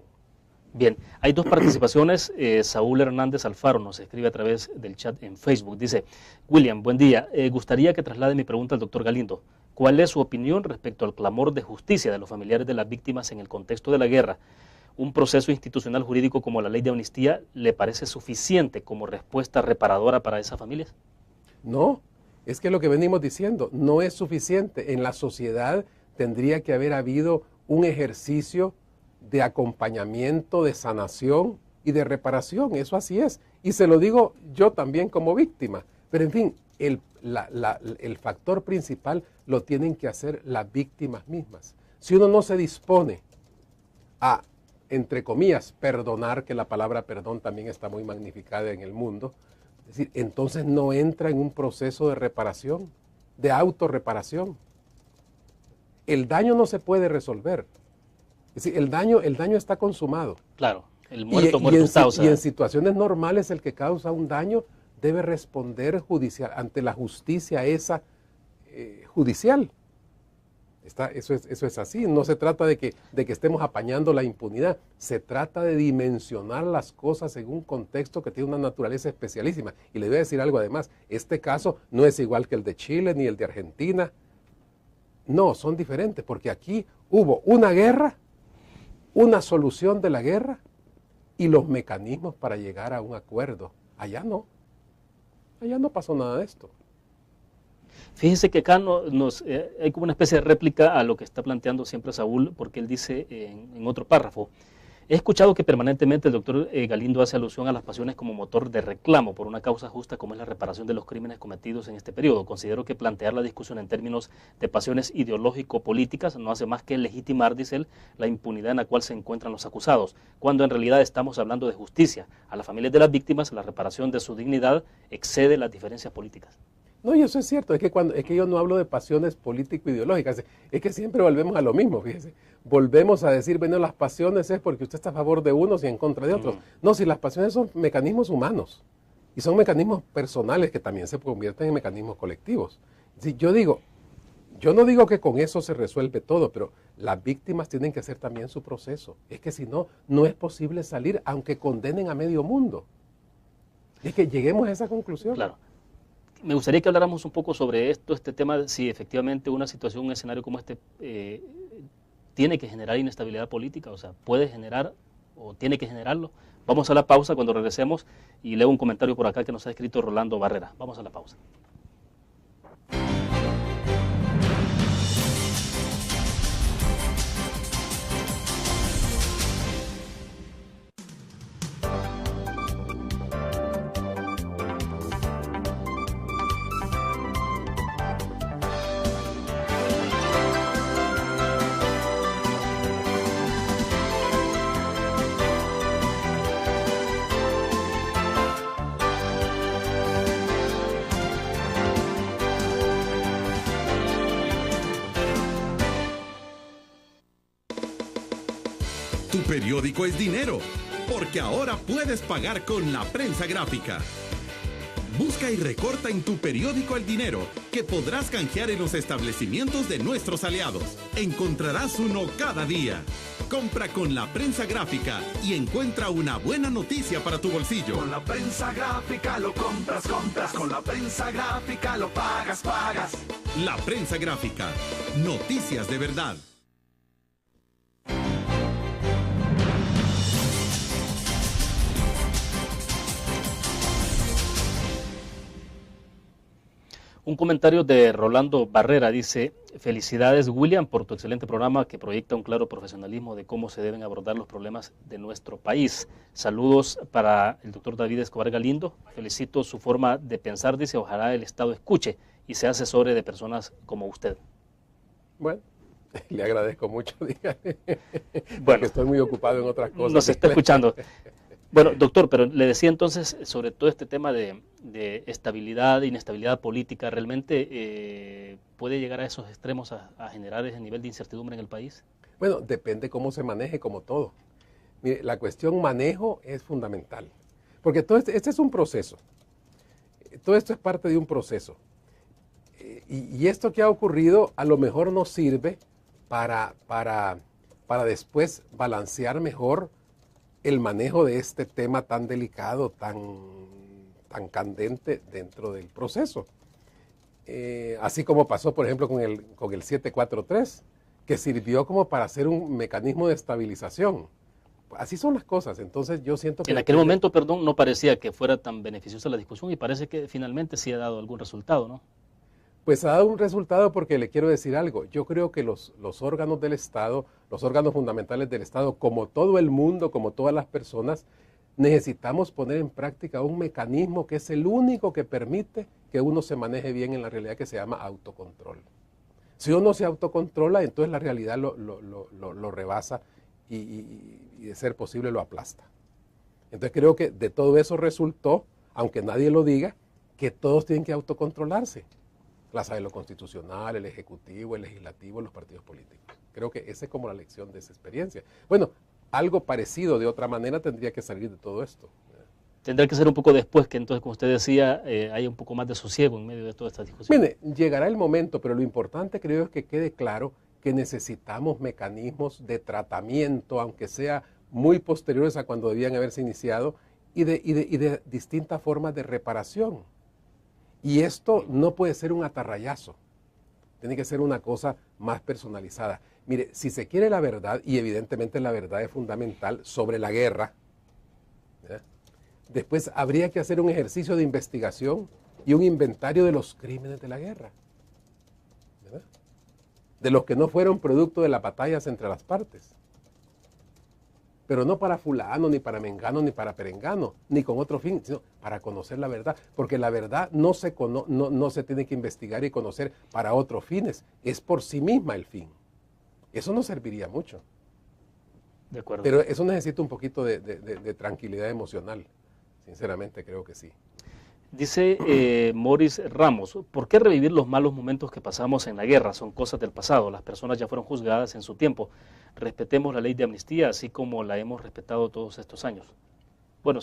Bien, hay 2 participaciones. Saúl Hernández Alfaro nos escribe a través del chat en Facebook. Dice: William, buen día. Gustaría que traslade mi pregunta al doctor Galindo. ¿Cuál es su opinión respecto al clamor de justicia de los familiares de las víctimas en el contexto de la guerra? ¿Un proceso institucional jurídico como la ley de amnistía le parece suficiente como respuesta reparadora para esas familias? No, es que lo que venimos diciendo no es suficiente. En la sociedad tendría que haber habido un ejercicio de acompañamiento, de sanación y de reparación. Eso así es. Y se lo digo yo también como víctima. Pero en fin, el factor principal lo tienen que hacer las víctimas mismas. Si uno no se dispone a, entre comillas, perdonar, que la palabra perdón también está muy magnificada en el mundo, es decir, entonces no entra en un proceso de reparación, de autorreparación. El daño no se puede resolver. Es decir, el daño está consumado. Claro, el muerto está. Y en situaciones normales el que causa un daño debe responder ante la justicia esa judicial. Eso es así. No se trata de que estemos apañando la impunidad. Se trata de dimensionar las cosas en un contexto que tiene una naturaleza especialísima. Y le voy a decir algo además. Este caso no es igual que el de Chile ni el de Argentina. No, son diferentes, porque aquí hubo una guerra, una solución de la guerra y los mecanismos para llegar a un acuerdo. Allá no pasó nada de esto. Fíjese que acá hay como una especie de réplica a lo que está planteando siempre Saúl, porque él dice en otro párrafo: he escuchado que permanentemente el doctor Galindo hace alusión a las pasiones como motor de reclamo por una causa justa como es la reparación de los crímenes cometidos en este periodo. Considero que plantear la discusión en términos de pasiones ideológico-políticas no hace más que legitimar, dice él, la impunidad en la cual se encuentran los acusados, cuando en realidad estamos hablando de justicia. A las familias de las víctimas, la reparación de su dignidad excede las diferencias políticas. No, y eso es cierto, es que yo no hablo de pasiones político-ideológicas, es que siempre volvemos a lo mismo, fíjese. Volvemos a decir, bueno, las pasiones es porque usted está a favor de unos y en contra de otros. No, si las pasiones son mecanismos humanos y son mecanismos personales que también se convierten en mecanismos colectivos. Si yo no digo que con eso se resuelve todo, pero las víctimas tienen que hacer también su proceso. Es que si no, no es posible salir aunque condenen a medio mundo. Es que lleguemos a esa conclusión. Claro. Me gustaría que habláramos un poco sobre este tema, si efectivamente una situación, un escenario como este tiene que generar inestabilidad política, o sea, puede generar o tiene que generarlo. Vamos a la pausa. Cuando regresemos, y leo un comentario por acá que nos ha escrito Rolando Barrera. Vamos a la pausa. Tu periódico es dinero, porque ahora puedes pagar con la prensa gráfica. Busca y recorta en tu periódico el dinero que podrás canjear en los establecimientos de nuestros aliados. Encontrarás uno cada día. Compra con la prensa gráfica y encuentra una buena noticia para tu bolsillo. Con la prensa gráfica lo compras. Con la prensa gráfica lo pagas. La prensa gráfica. Noticias de verdad. Un comentario de Rolando Barrera dice: felicidades, William, por tu excelente programa que proyecta un claro profesionalismo de cómo se deben abordar los problemas de nuestro país. Saludos para el doctor David Escobar Galindo. Felicito su forma de pensar, dice, ojalá el Estado escuche y se asesore de personas como usted. Bueno, le agradezco mucho, dígale. Bueno, porque estoy muy ocupado en otras cosas. Nos está escuchando. Bueno, doctor, pero le decía entonces sobre todo este tema de estabilidad, inestabilidad política, ¿realmente puede llegar a esos extremos a generar ese nivel de incertidumbre en el país? Bueno, depende cómo se maneje, como todo. Mire, la cuestión manejo es fundamental, porque todo este es un proceso. Todo esto es parte de un proceso. Y esto que ha ocurrido a lo mejor nos sirve para después balancear mejor el manejo de este tema tan delicado, tan candente dentro del proceso. Así como pasó, por ejemplo, con el 743, que sirvió como para hacer un mecanismo de estabilización. Así son las cosas. Entonces yo siento que... En aquel momento, perdón, no parecía que fuera tan beneficiosa la discusión y parece que finalmente sí ha dado algún resultado, ¿no? Pues ha dado un resultado porque le quiero decir algo. Yo creo que los órganos del Estado, los órganos fundamentales del Estado, como todo el mundo, como todas las personas, necesitamos poner en práctica un mecanismo que es el único que permite que uno se maneje bien en la realidad, que se llama autocontrol. Si uno se autocontrola, entonces la realidad lo rebasa y de ser posible lo aplasta. Entonces creo que de todo eso resultó, aunque nadie lo diga, que todos tienen que autocontrolarse. La Asamblea Constitucional, el Ejecutivo, el Legislativo, los partidos políticos. Creo que esa es como la lección de esa experiencia. Bueno, algo parecido de otra manera tendría que salir de todo esto. Tendrá que ser un poco después, que entonces, como usted decía, haya un poco más de sosiego en medio de toda esta discusión. Mire, llegará el momento, pero lo importante creo es que quede claro que necesitamos mecanismos de tratamiento, aunque sea muy posteriores a cuando debían haberse iniciado, y de distintas formas de reparación. Y esto no puede ser un atarrayazo, tiene que ser una cosa más personalizada. Mire, si se quiere la verdad, y evidentemente la verdad es fundamental sobre la guerra, ¿verdad? Después habría que hacer un ejercicio de investigación y un inventario de los crímenes de la guerra, ¿verdad? De los que no fueron producto de las batallas entre las partes. Pero no para fulano, ni para mengano, ni para perengano, ni con otro fin, sino para conocer la verdad. Porque la verdad no se tiene que investigar y conocer para otros fines, es por sí misma el fin. Eso no serviría mucho. De acuerdo. Pero eso necesita un poquito de tranquilidad emocional, sinceramente creo que sí. Dice Morris Ramos: ¿por qué revivir los malos momentos que pasamos en la guerra? Son cosas del pasado, las personas ya fueron juzgadas en su tiempo. Respetemos la ley de amnistía, así como la hemos respetado todos estos años. Bueno,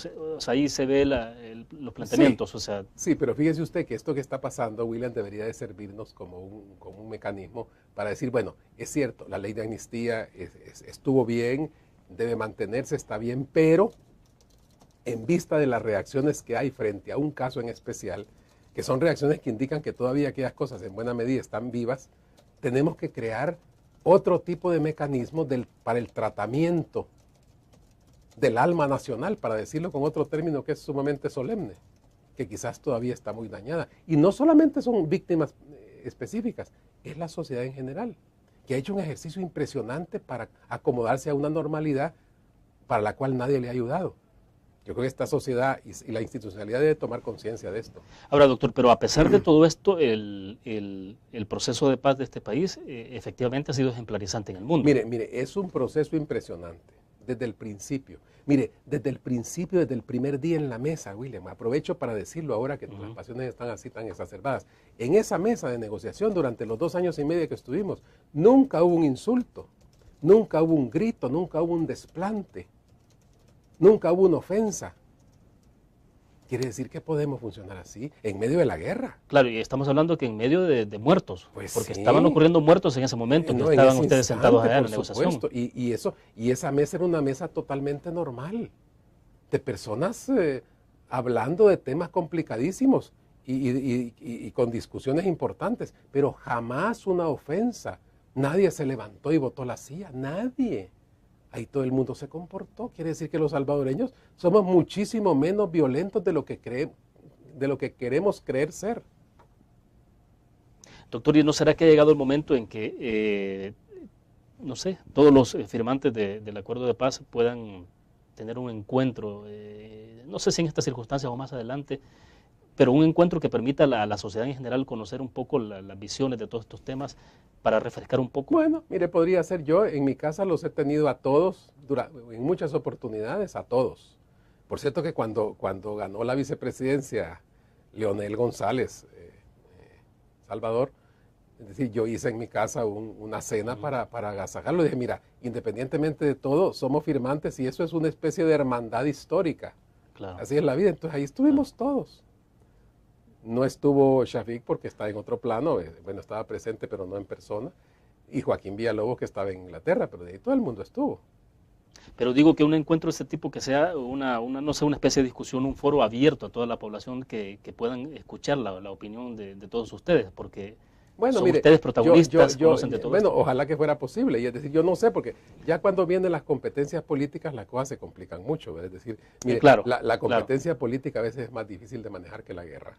ahí se ve los planteamientos. Sí, o sea... sí, pero fíjese usted que esto que está pasando, William, debería de servirnos como un mecanismo para decir, bueno, es cierto, la ley de amnistía estuvo bien, debe mantenerse, está bien, pero en vista de las reacciones que hay frente a un caso en especial, que son reacciones que indican que todavía aquellas cosas en buena medida están vivas, tenemos que crear otro tipo de mecanismo para el tratamiento del alma nacional, para decirlo con otro término que es sumamente solemne, que quizás todavía está muy dañada. Y no solamente son víctimas específicas, es la sociedad en general, que ha hecho un ejercicio impresionante para acomodarse a una normalidad para la cual nadie le ha ayudado. Yo creo que esta sociedad y la institucionalidad debe tomar conciencia de esto. Ahora, doctor, pero a pesar de todo esto, el proceso de paz de este país efectivamente ha sido ejemplarizante en el mundo. Mire, es un proceso impresionante, desde el principio. Mire, desde el primer día en la mesa, William, aprovecho para decirlo ahora que las pasiones están así tan exacerbadas. En esa mesa de negociación, durante los 2 años y medio que estuvimos, nunca hubo un insulto, nunca hubo un grito, nunca hubo un desplante. Nunca hubo una ofensa. Quiere decir que podemos funcionar así en medio de la guerra. Claro, y estamos hablando que en medio de muertos, Pues porque sí. estaban ocurriendo muertos en ese momento, que No, en estaban ese ustedes sentados allá en la por negociación. supuesto. Y esa mesa era una mesa totalmente normal, de personas hablando de temas complicadísimos y con discusiones importantes, pero jamás una ofensa. Nadie se levantó y botó la silla, nadie. Ahí todo el mundo se comportó. Quiere decir que los salvadoreños somos muchísimo menos violentos de lo que queremos creer ser. Doctor, ¿y no será que ha llegado el momento en que, no sé, todos los firmantes del acuerdo de paz puedan tener un encuentro, no sé si en estas circunstancias o más adelante, pero un encuentro que permita a la sociedad en general conocer un poco las visiones de todos estos temas para refrescar un poco? Bueno, mire, podría ser yo, en mi casa los he tenido a todos, en muchas oportunidades, a todos. Por cierto que cuando ganó la vicepresidencia Leonel González, Salvador, es decir, yo hice en mi casa una cena para agasajarlo. Dije, mira, independientemente de todo, somos firmantes y eso es una especie de hermandad histórica. Claro. Así es la vida. Entonces ahí estuvimos todos. No estuvo Shafiq porque está en otro plano, bueno, estaba presente pero no en persona, y Joaquín Villalobos que estaba en Inglaterra, pero de ahí todo el mundo estuvo. Pero digo que un encuentro de este tipo que sea no sé, una especie de discusión, un foro abierto a toda la población que puedan escuchar la opinión de todos ustedes, porque son mire, ustedes protagonistas, conocen de todo bueno, esto. ojalá que fuera posible, y es decir, yo no sé, porque ya cuando vienen las competencias políticas las cosas se complican mucho, ¿verdad? Es decir, mire, claro, la competencia política a veces es más difícil de manejar que la guerra.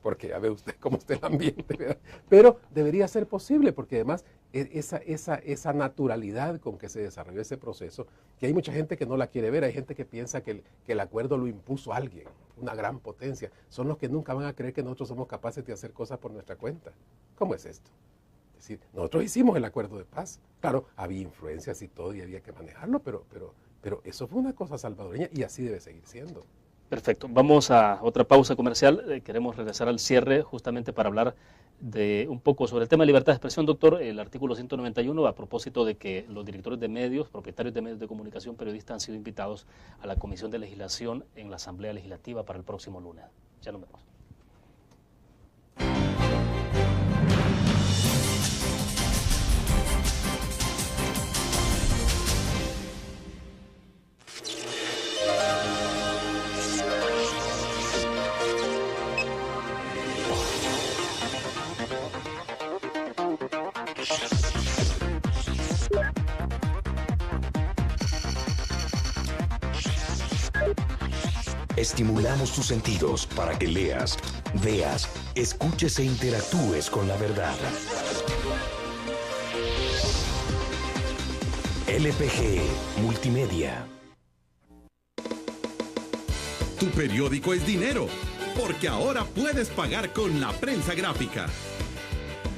Porque ya ve usted cómo está el ambiente, ¿verdad? Pero debería ser posible, porque además esa naturalidad con que se desarrolló ese proceso, que hay mucha gente que no la quiere ver, hay gente que piensa que el acuerdo lo impuso alguien, una gran potencia, son los que nunca van a creer que nosotros somos capaces de hacer cosas por nuestra cuenta. ¿Cómo es esto? Es decir, nosotros hicimos el acuerdo de paz, claro, había influencias y todo y había que manejarlo, pero eso fue una cosa salvadoreña y así debe seguir siendo. Perfecto. Vamos a otra pausa comercial. Queremos regresar al cierre justamente para hablar de un poco sobre el tema de libertad de expresión, doctor. El artículo 191, a propósito de que los directores de medios, propietarios de medios de comunicación, periodistas, han sido invitados a la Comisión de Legislación en la Asamblea Legislativa para el próximo lunes. Ya nos vemos. Estimulamos tus sentidos para que leas, veas, escuches e interactúes con la verdad. LPG Multimedia. Tu periódico es dinero, porque ahora puedes pagar con la prensa gráfica.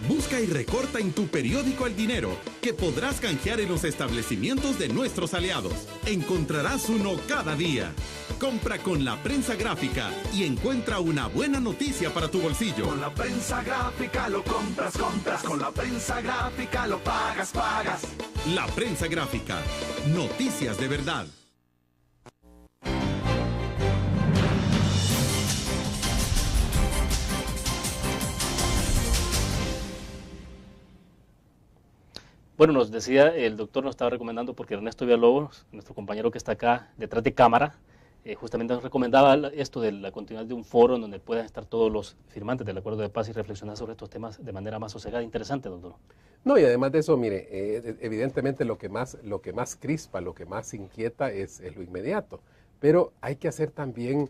Busca y recorta en tu periódico el dinero, que podrás canjear en los establecimientos de nuestros aliados. Encontrarás uno cada día. Compra con la prensa gráfica y encuentra una buena noticia para tu bolsillo. Con la prensa gráfica lo compras. Con la prensa gráfica lo pagas. La prensa gráfica. Noticias de verdad. Bueno, nos decía, el doctor nos estaba recomendando, porque Ernesto Villalobos, nuestro compañero que está acá detrás de cámara, justamente nos recomendaba esto de la continuidad de un foro en donde puedan estar todos los firmantes del acuerdo de paz y reflexionar sobre estos temas de manera más sosegada. Interesante, doctor. No, y además de eso, mire, evidentemente lo que más crispa, lo que más inquieta es lo inmediato, pero hay que hacer también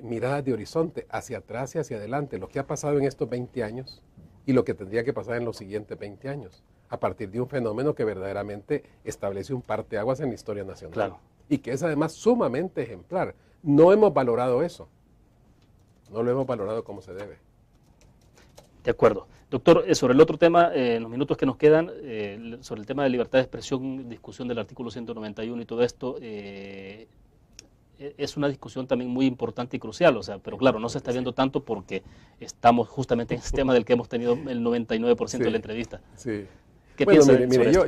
miradas de horizonte, hacia atrás y hacia adelante, lo que ha pasado en estos 20 años y lo que tendría que pasar en los siguientes 20 años, a partir de un fenómeno que verdaderamente establece un parteaguas en la historia nacional. Claro. Y que es además sumamente ejemplar. No hemos valorado eso. No lo hemos valorado como se debe. De acuerdo. Doctor, sobre el otro tema, en los minutos que nos quedan, sobre el tema de libertad de expresión, discusión del artículo 191 y todo esto, es una discusión también muy importante y crucial, o sea, pero claro, no se está viendo tanto porque estamos justamente en ese tema del que hemos tenido el 99% de la entrevista. Sí. ¿Qué bueno, piensa mire, esto?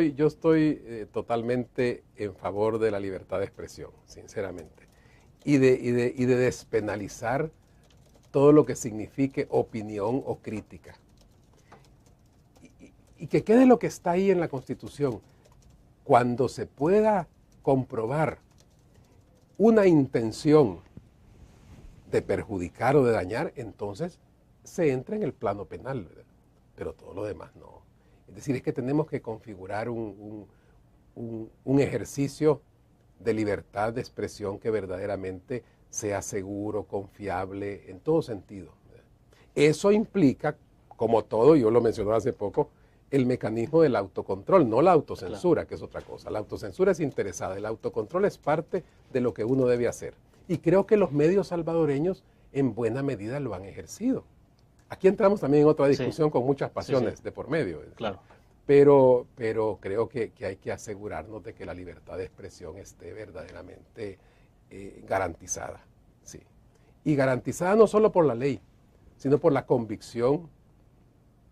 yo estoy totalmente en favor de la libertad de expresión, sinceramente. y de despenalizar todo lo que signifique opinión o crítica. Y que quede lo que está ahí en la Constitución. Cuando se pueda comprobar una intención de perjudicar o de dañar, entonces se entra en el plano penal, ¿verdad? Pero todo lo demás no. Es decir, es que tenemos que configurar un ejercicio de libertad de expresión que verdaderamente sea seguro, confiable, en todo sentido, ¿verdad? Eso implica, como todo, yo lo mencioné hace poco, el mecanismo del autocontrol, no la autocensura, claro, que es otra cosa. La autocensura es interesada, el autocontrol es parte de lo que uno debe hacer. Y creo que los medios salvadoreños en buena medida lo han ejercido. Aquí entramos también en otra discusión, sí, con muchas pasiones, sí, de por medio. Claro. Pero creo que hay que asegurarnos de que la libertad de expresión esté verdaderamente garantizada. Sí. Y garantizada no solo por la ley, sino por la convicción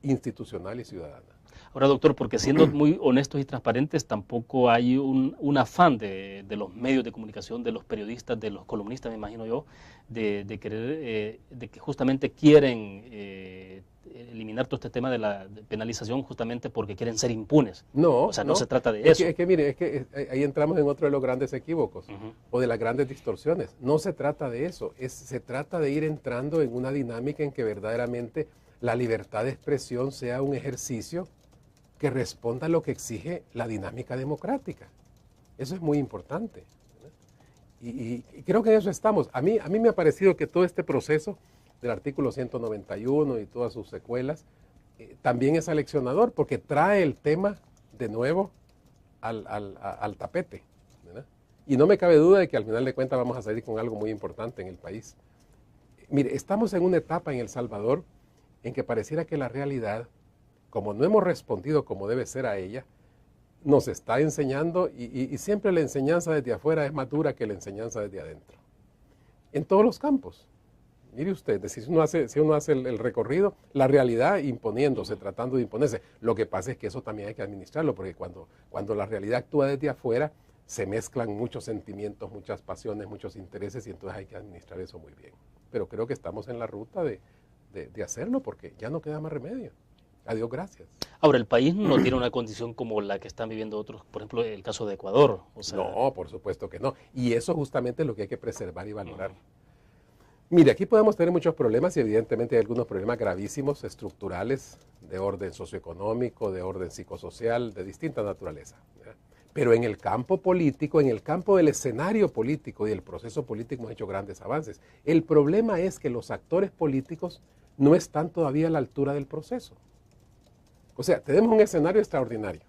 institucional y ciudadana. Ahora, doctor, porque siendo muy honestos y transparentes, tampoco hay un afán de los medios de comunicación, de los periodistas, de los columnistas, me imagino yo, de querer, de que justamente quieren eliminar todo este tema de la penalización justamente porque quieren ser impunes. No, o sea, no se trata de eso. Mire, ahí entramos en otro de los grandes equívocos, o de las grandes distorsiones. No se trata de eso, se trata de ir entrando en una dinámica en que verdaderamente la libertad de expresión sea un ejercicio que responda a lo que exige la dinámica democrática. Eso es muy importante, ¿verdad? Y creo que en eso estamos. A mí me ha parecido que todo este proceso del artículo 191 y todas sus secuelas también es aleccionador, porque trae el tema de nuevo al tapete, ¿verdad? Y no me cabe duda de que al final de cuentas vamos a salir con algo muy importante en el país. Mire, estamos en una etapa en El Salvador en que pareciera que la realidad, como no hemos respondido como debe ser a ella, nos está enseñando, y siempre la enseñanza desde afuera es más dura que la enseñanza desde adentro. En todos los campos. Mire usted, si uno hace el recorrido, la realidad imponiéndose, tratando de imponerse. Lo que pasa es que eso también hay que administrarlo, porque cuando la realidad actúa desde afuera, se mezclan muchos sentimientos, muchas pasiones, muchos intereses, y entonces hay que administrar eso muy bien. Pero creo que estamos en la ruta de hacerlo, porque ya no queda más remedio. Adiós, gracias. Ahora, el país no tiene una condición como la que están viviendo otros, por ejemplo, el caso de Ecuador. O sea, no, por supuesto que no. Y eso justamente es lo que hay que preservar y valorar. Mire, aquí podemos tener muchos problemas y evidentemente hay algunos problemas gravísimos, estructurales, de orden socioeconómico, de orden psicosocial, de distinta naturaleza, ¿verdad? Pero en el campo político, en el campo del escenario político y del proceso político hemos hecho grandes avances. El problema es que los actores políticos no están todavía a la altura del proceso. O sea, tenemos un escenario extraordinario.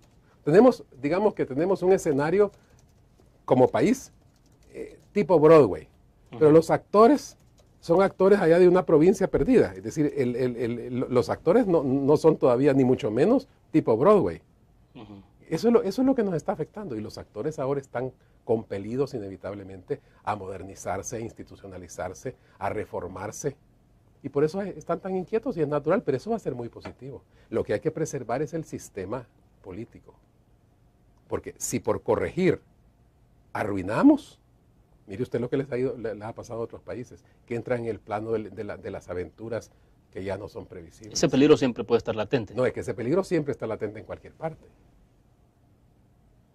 Digamos que tenemos un escenario como país tipo Broadway, pero los actores son actores allá de una provincia perdida. Es decir, los actores no son todavía ni mucho menos tipo Broadway. Eso es lo que nos está afectando, y los actores ahora están compelidos inevitablemente a modernizarse, a institucionalizarse, a reformarse. Y por eso están tan inquietos, y es natural, pero eso va a ser muy positivo. Lo que hay que preservar es el sistema político. Porque si por corregir arruinamos, mire usted lo que les ha pasado a otros países, que entran en el plano de las aventuras que ya no son previsibles. Ese peligro siempre puede estar latente. No, es que ese peligro siempre está latente en cualquier parte.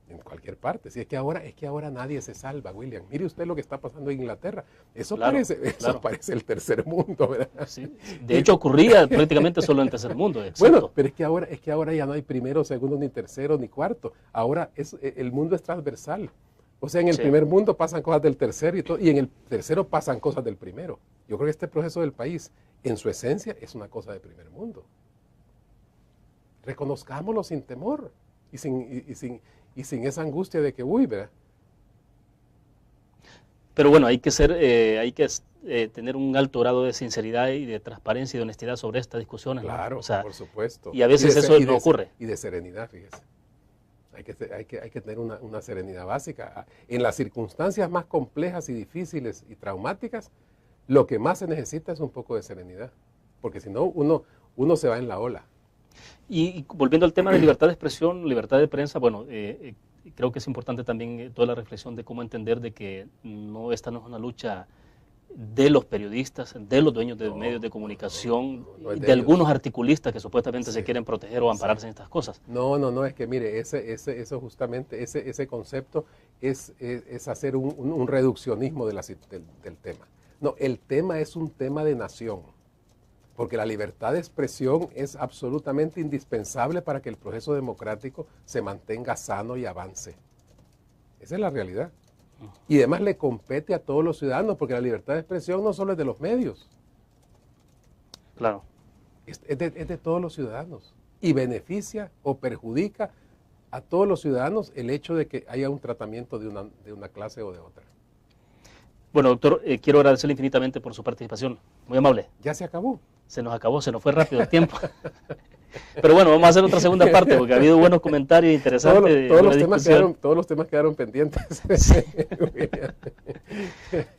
En cualquier parte. Si es que ahora nadie se salva, William. Mire usted lo que está pasando en Inglaterra. Eso parece el tercer mundo, ¿verdad? Sí. De hecho, ocurría prácticamente solo en el tercer mundo. Exacto. Bueno, pero es que ahora ya no hay primero, segundo, ni tercero, ni cuarto. Ahora el mundo es transversal. O sea, en el primer mundo pasan cosas del tercero y en el tercero pasan cosas del primero. Yo creo que este proceso del país, en su esencia, es una cosa de primer mundo. Reconozcámoslo sin temor y sin esa angustia de que, ¿verdad? Pero bueno, hay que tener un alto grado de sinceridad y de transparencia y de honestidad sobre estas discusiones. Claro, ¿no? O sea, por supuesto. Y a veces eso no ocurre. Y de serenidad, fíjese. Hay que tener una serenidad básica. En las circunstancias más complejas y difíciles y traumáticas, lo que más se necesita es un poco de serenidad. Porque si no, uno se va en la ola. Y volviendo al tema de libertad de expresión, libertad de prensa, bueno, creo que es importante también toda la reflexión de cómo entender de que esta no es una lucha de los periodistas, de los dueños de medios de comunicación, de algunos articulistas que supuestamente se quieren proteger o ampararse en estas cosas. No, es que mire, eso justamente, ese concepto es hacer un reduccionismo del tema. No, el tema es un tema de nación, porque la libertad de expresión es absolutamente indispensable para que el proceso democrático se mantenga sano y avance. Esa es la realidad. Y además le compete a todos los ciudadanos, porque la libertad de expresión no solo es de los medios. Claro. Es de todos los ciudadanos. Y beneficia o perjudica a todos los ciudadanos el hecho de que haya un tratamiento de una clase o de otra. Bueno, doctor, quiero agradecerle infinitamente por su participación. Muy amable. Ya se acabó. Se nos acabó, se nos fue rápido el tiempo. Pero bueno, vamos a hacer otra segunda parte porque ha habido buenos comentarios interesantes. Todos los temas quedaron pendientes.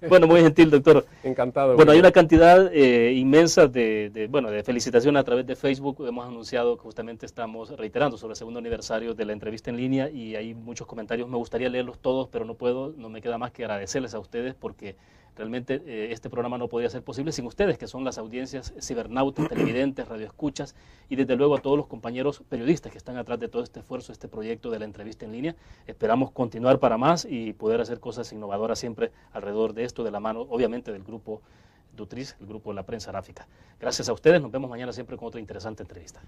Bueno, muy gentil, doctor. Encantado. Bueno, hay una cantidad inmensa de felicitaciones a través de Facebook. Hemos anunciado que justamente estamos reiterando sobre el segundo aniversario de la entrevista en línea y hay muchos comentarios. Me gustaría leerlos todos, pero no puedo. No me queda más que agradecerles a ustedes porque realmente este programa no podría ser posible sin ustedes, que son las audiencias cibernautas, televidentes, radioescuchas y desde luego a todos los compañeros periodistas que están atrás de todo este esfuerzo, este proyecto de la entrevista en línea. Esperamos continuar para más y poder hacer cosas innovadoras siempre alrededor de esto, de la mano obviamente del grupo Dutriz, el grupo de la prensa gráfica. Gracias a ustedes, nos vemos mañana siempre con otra interesante entrevista.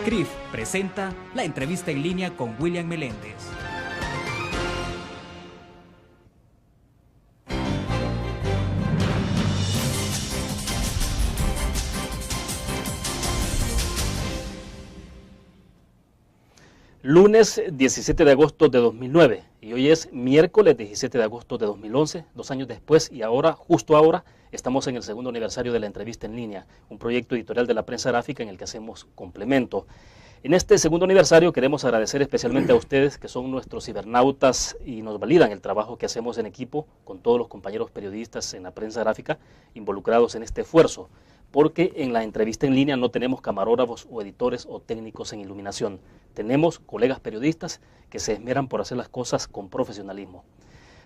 CRIF presenta la entrevista en línea con William Meléndez. Lunes 17 de agosto de 2009 y hoy es miércoles 17 de agosto de 2011, 2 años después y ahora, justo ahora, estamos en el segundo aniversario de la entrevista en línea, un proyecto editorial de la prensa gráfica en el que hacemos complemento. En este segundo aniversario queremos agradecer especialmente a ustedes que son nuestros cibernautas y nos validan el trabajo que hacemos en equipo con todos los compañeros periodistas en la prensa gráfica involucrados en este esfuerzo, porque en la entrevista en línea no tenemos camarógrafos o editores o técnicos en iluminación. Tenemos colegas periodistas que se esmeran por hacer las cosas con profesionalismo.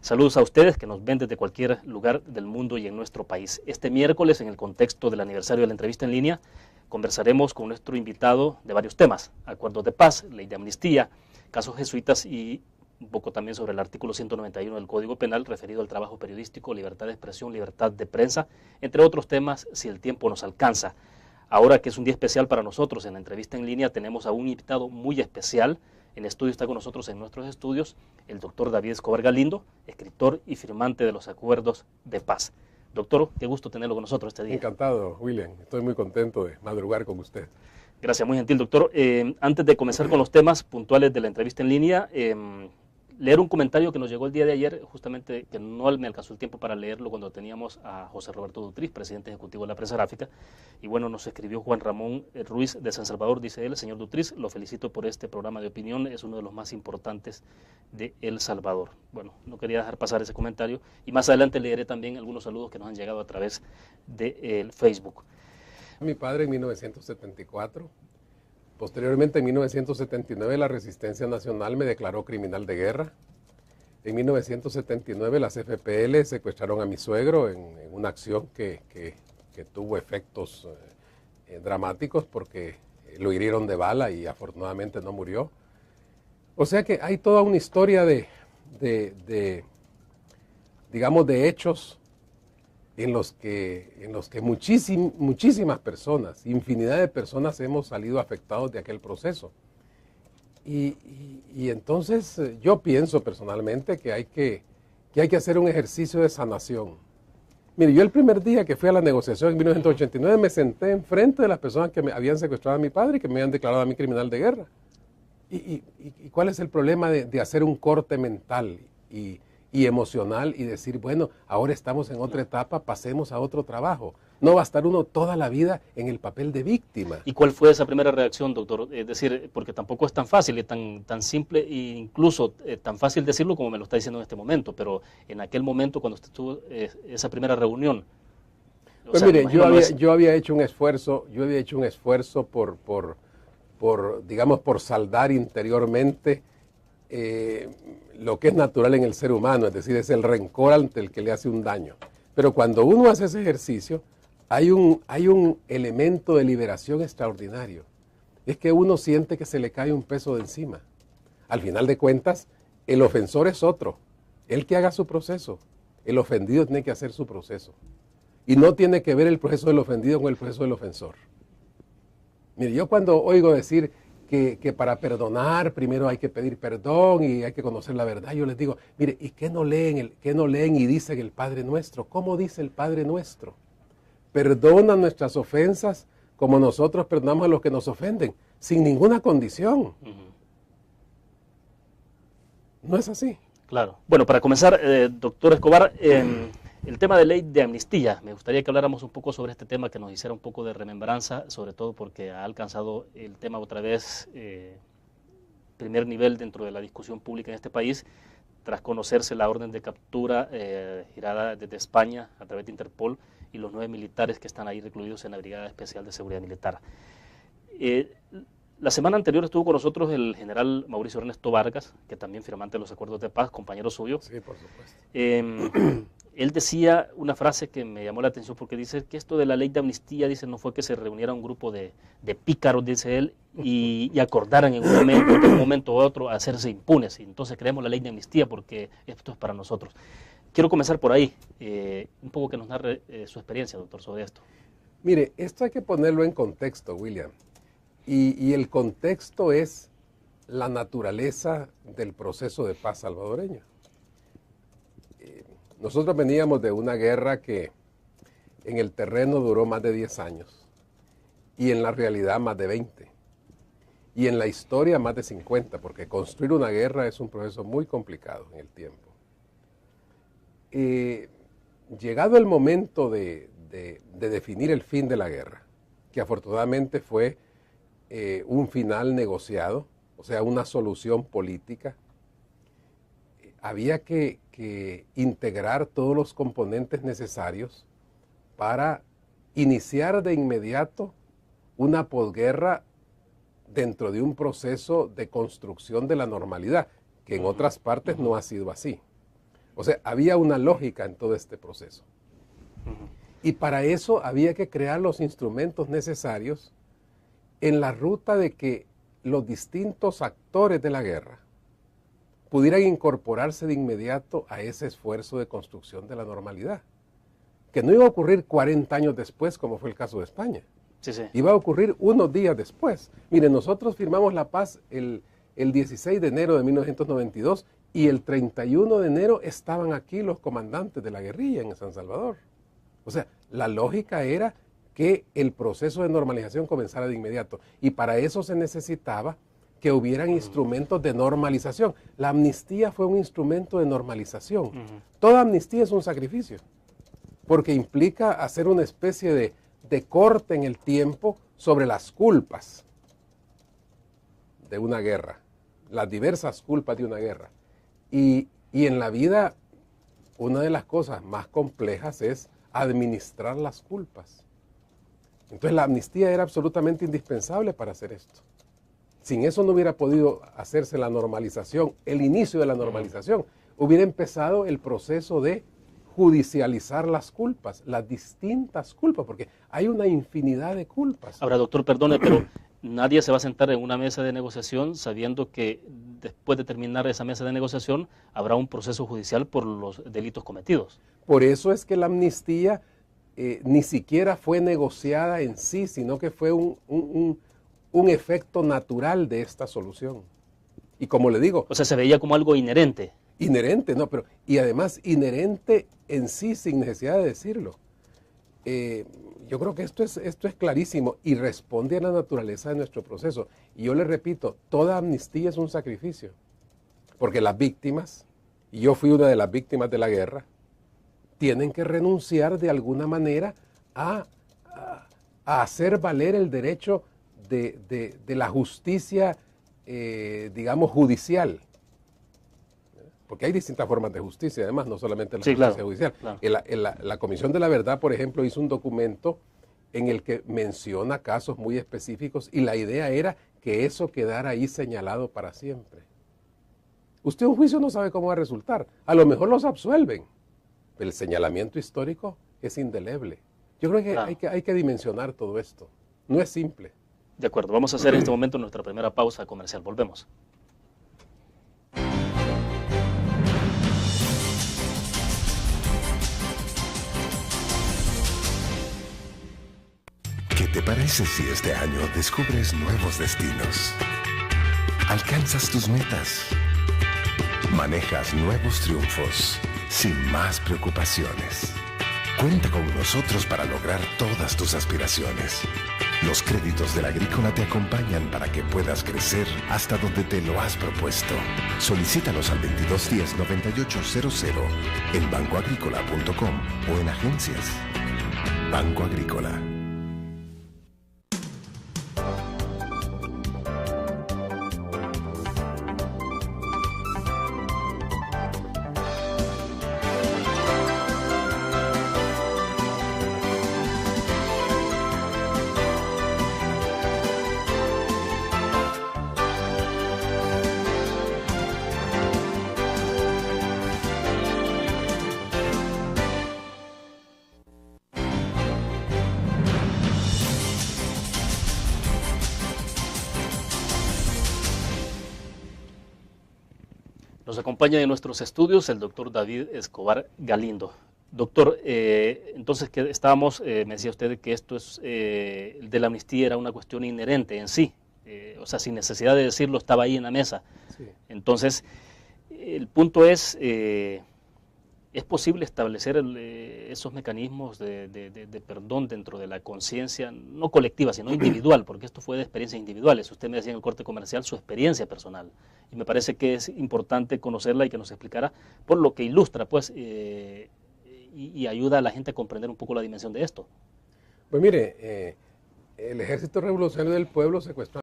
Saludos a ustedes que nos ven desde cualquier lugar del mundo y en nuestro país. Este miércoles, en el contexto del aniversario de la entrevista en línea, conversaremos con nuestro invitado de varios temas: acuerdos de paz, ley de amnistía, casos jesuitas y un poco también sobre el artículo 191 del Código Penal referido al trabajo periodístico, libertad de expresión, libertad de prensa, entre otros temas si el tiempo nos alcanza. Ahora que es un día especial para nosotros en la entrevista en línea, tenemos a un invitado muy especial. En estudio está con nosotros en nuestros estudios el doctor David Escobar Galindo, escritor y firmante de los acuerdos de paz. Doctor, qué gusto tenerlo con nosotros este día. Encantado, William. Estoy muy contento de madrugar con usted. Gracias, muy gentil, doctor. Antes de comenzar con los temas puntuales de la entrevista en línea, leer un comentario que nos llegó el día de ayer, justamente que no me alcanzó el tiempo para leerlo cuando teníamos a José Roberto Dutriz, presidente ejecutivo de la prensa gráfica, y bueno, nos escribió Juan Ramón Ruiz de San Salvador, dice él: señor Dutriz, lo felicito por este programa de opinión, es uno de los más importantes de El Salvador. Bueno, no quería dejar pasar ese comentario, y más adelante leeré también algunos saludos que nos han llegado a través de Facebook. Mi padre en 1974. Posteriormente, en 1979, la Resistencia Nacional me declaró criminal de guerra. En 1979, las FPL secuestraron a mi suegro en una acción que tuvo efectos dramáticos porque lo hirieron de bala y afortunadamente no murió. O sea que hay toda una historia digamos, de hechos en los que muchísimas personas, infinidad de personas hemos salido afectados de aquel proceso. Y entonces yo pienso personalmente que hay que hacer un ejercicio de sanación. Mire, yo el primer día que fui a la negociación en 1989 me senté enfrente de las personas que me habían secuestrado a mi padre y que me habían declarado a mí criminal de guerra. ¿Y cuál es el problema de hacer un corte mental y emocional y decir, bueno, ahora estamos en otra etapa, pasemos a otro trabajo? No va a estar uno toda la vida en el papel de víctima. ¿Y cuál fue esa primera reacción, doctor? Es decir, porque tampoco es tan fácil y tan simple e incluso tan fácil decirlo como me lo está diciendo en este momento, pero en aquel momento cuando usted tuvo esa primera reunión. Pues mire, yo había hecho un esfuerzo, por saldar interiormente lo que es natural en el ser humano, es decir, es el rencor ante el que le hace un daño. Pero cuando uno hace ese ejercicio, hay un elemento de liberación extraordinario. Es que uno siente que se le cae un peso de encima. Al final de cuentas, el ofensor es otro. Él que haga su proceso. El ofendido tiene que hacer su proceso. Y no tiene que ver el proceso del ofendido con el proceso del ofensor. Mire, yo cuando oigo decir que para perdonar primero hay que pedir perdón y hay que conocer la verdad, yo les digo, mire, ¿y qué no leen y dicen el Padre Nuestro? ¿Cómo dice el Padre Nuestro? Perdona nuestras ofensas como nosotros perdonamos a los que nos ofenden, sin ninguna condición. ¿No es así? Claro. Bueno, para comenzar, doctor Escobar, el tema de ley de amnistía, me gustaría que habláramos un poco sobre este tema, que nos hiciera un poco de remembranza, sobre todo porque ha alcanzado el tema otra vez primer nivel dentro de la discusión pública en este país, tras conocerse la orden de captura girada desde España a través de Interpol y los 9 militares que están ahí recluidos en la Brigada Especial de Seguridad Militar. La semana anterior estuvo con nosotros el general Mauricio Ernesto Vargas, que también firmante de los acuerdos de paz, compañero suyo. Sí, por supuesto. Él decía una frase que me llamó la atención porque dice que esto de la ley de amnistía, dice, no fue que se reuniera un grupo de pícaros, dice él, y acordaran en un momento u otro a hacerse impunes. Y entonces creemos la ley de amnistía porque esto es para nosotros. Quiero comenzar por ahí, un poco que nos narre su experiencia, doctor, sobre esto. Mire, esto hay que ponerlo en contexto, William. Y el contexto es la naturaleza del proceso de paz salvadoreño. Nosotros veníamos de una guerra que en el terreno duró más de 10 años y en la realidad más de 20 y en la historia más de 50, porque construir una guerra es un proceso muy complicado en el tiempo. Llegado el momento de definir el fin de la guerra, que afortunadamente fue un final negociado, o sea, una solución política, había que integrar todos los componentes necesarios para iniciar de inmediato una posguerra dentro de un proceso de construcción de la normalidad, que en otras partes no ha sido así. O sea, había una lógica en todo este proceso. Y para eso había que crear los instrumentos necesarios en la ruta de que los distintos actores de la guerra pudieran incorporarse de inmediato a ese esfuerzo de construcción de la normalidad, que no iba a ocurrir 40 años después, como fue el caso de España. Sí, sí. Iba a ocurrir unos días después. Miren, nosotros firmamos la paz el 16 de enero de 1992 y el 31 de enero estaban aquí los comandantes de la guerrilla en San Salvador. O sea, la lógica era que el proceso de normalización comenzara de inmediato y para eso se necesitaba que hubieran instrumentos de normalización. La amnistía fue un instrumento de normalización. Toda amnistía es un sacrificio, porque implica hacer una especie de corte en el tiempo sobre las culpas de una guerra, las diversas culpas de una guerra. Y en la vida, una de las cosas más complejas es administrar las culpas. Entonces la amnistía era absolutamente indispensable para hacer esto. Sin eso no hubiera podido hacerse la normalización, el inicio de la normalización. Hubiera empezado el proceso de judicializar las culpas, las distintas culpas, porque hay una infinidad de culpas. Ahora, doctor, perdone, pero nadie se va a sentar en una mesa de negociación sabiendo que después de terminar esa mesa de negociación habrá un proceso judicial por los delitos cometidos. Por eso es que la amnistía ni siquiera fue negociada en sí, sino que fue un efecto natural de esta solución. Y como le digo... O sea, se veía como algo inherente. Inherente, no, pero... Y además inherente en sí, sin necesidad de decirlo. yo creo que esto es clarísimo y responde a la naturaleza de nuestro proceso. Y yo le repito, toda amnistía es un sacrificio, porque las víctimas, y yo fui una de las víctimas de la guerra, tienen que renunciar de alguna manera a hacer valer el derecho de la justicia, digamos, judicial. Porque hay distintas formas de justicia, además, no solamente la justicia judicial. Claro. La Comisión de la Verdad, por ejemplo, hizo un documento en el que menciona casos muy específicos y la idea era que eso quedara ahí señalado para siempre. Usted un juicio no sabe cómo va a resultar. A lo mejor los absuelven, pero el señalamiento histórico es indeleble. Yo creo que hay que dimensionar todo esto. No es simple. De acuerdo, vamos a hacer en este momento nuestra primera pausa comercial. Volvemos. ¿Qué te parece si este año descubres nuevos destinos? Alcanzas tus metas. Manejas nuevos triunfos sin más preocupaciones. Cuenta con nosotros para lograr todas tus aspiraciones. Los créditos de la Agrícola te acompañan para que puedas crecer hasta donde te lo has propuesto. Solicítalos al 2210-9800 en bancoagrícola.com o en agencias. Banco Agrícola. Nos acompaña en nuestros estudios el doctor David Escobar Galindo. Doctor, entonces que estábamos, me decía usted que esto es, de la amnistía era una cuestión inherente en sí, o sea, sin necesidad de decirlo, estaba ahí en la mesa. Sí. Entonces, el punto ¿es posible establecer esos mecanismos de perdón dentro de la conciencia, no colectiva, sino individual? Porque esto fue de experiencias individuales. Usted me decía en el corte comercial su experiencia personal. Y me parece que es importante conocerla y que nos explicara por lo que ilustra, pues, y ayuda a la gente a comprender un poco la dimensión de esto. Pues mire, el Ejército Revolucionario del Pueblo secuestró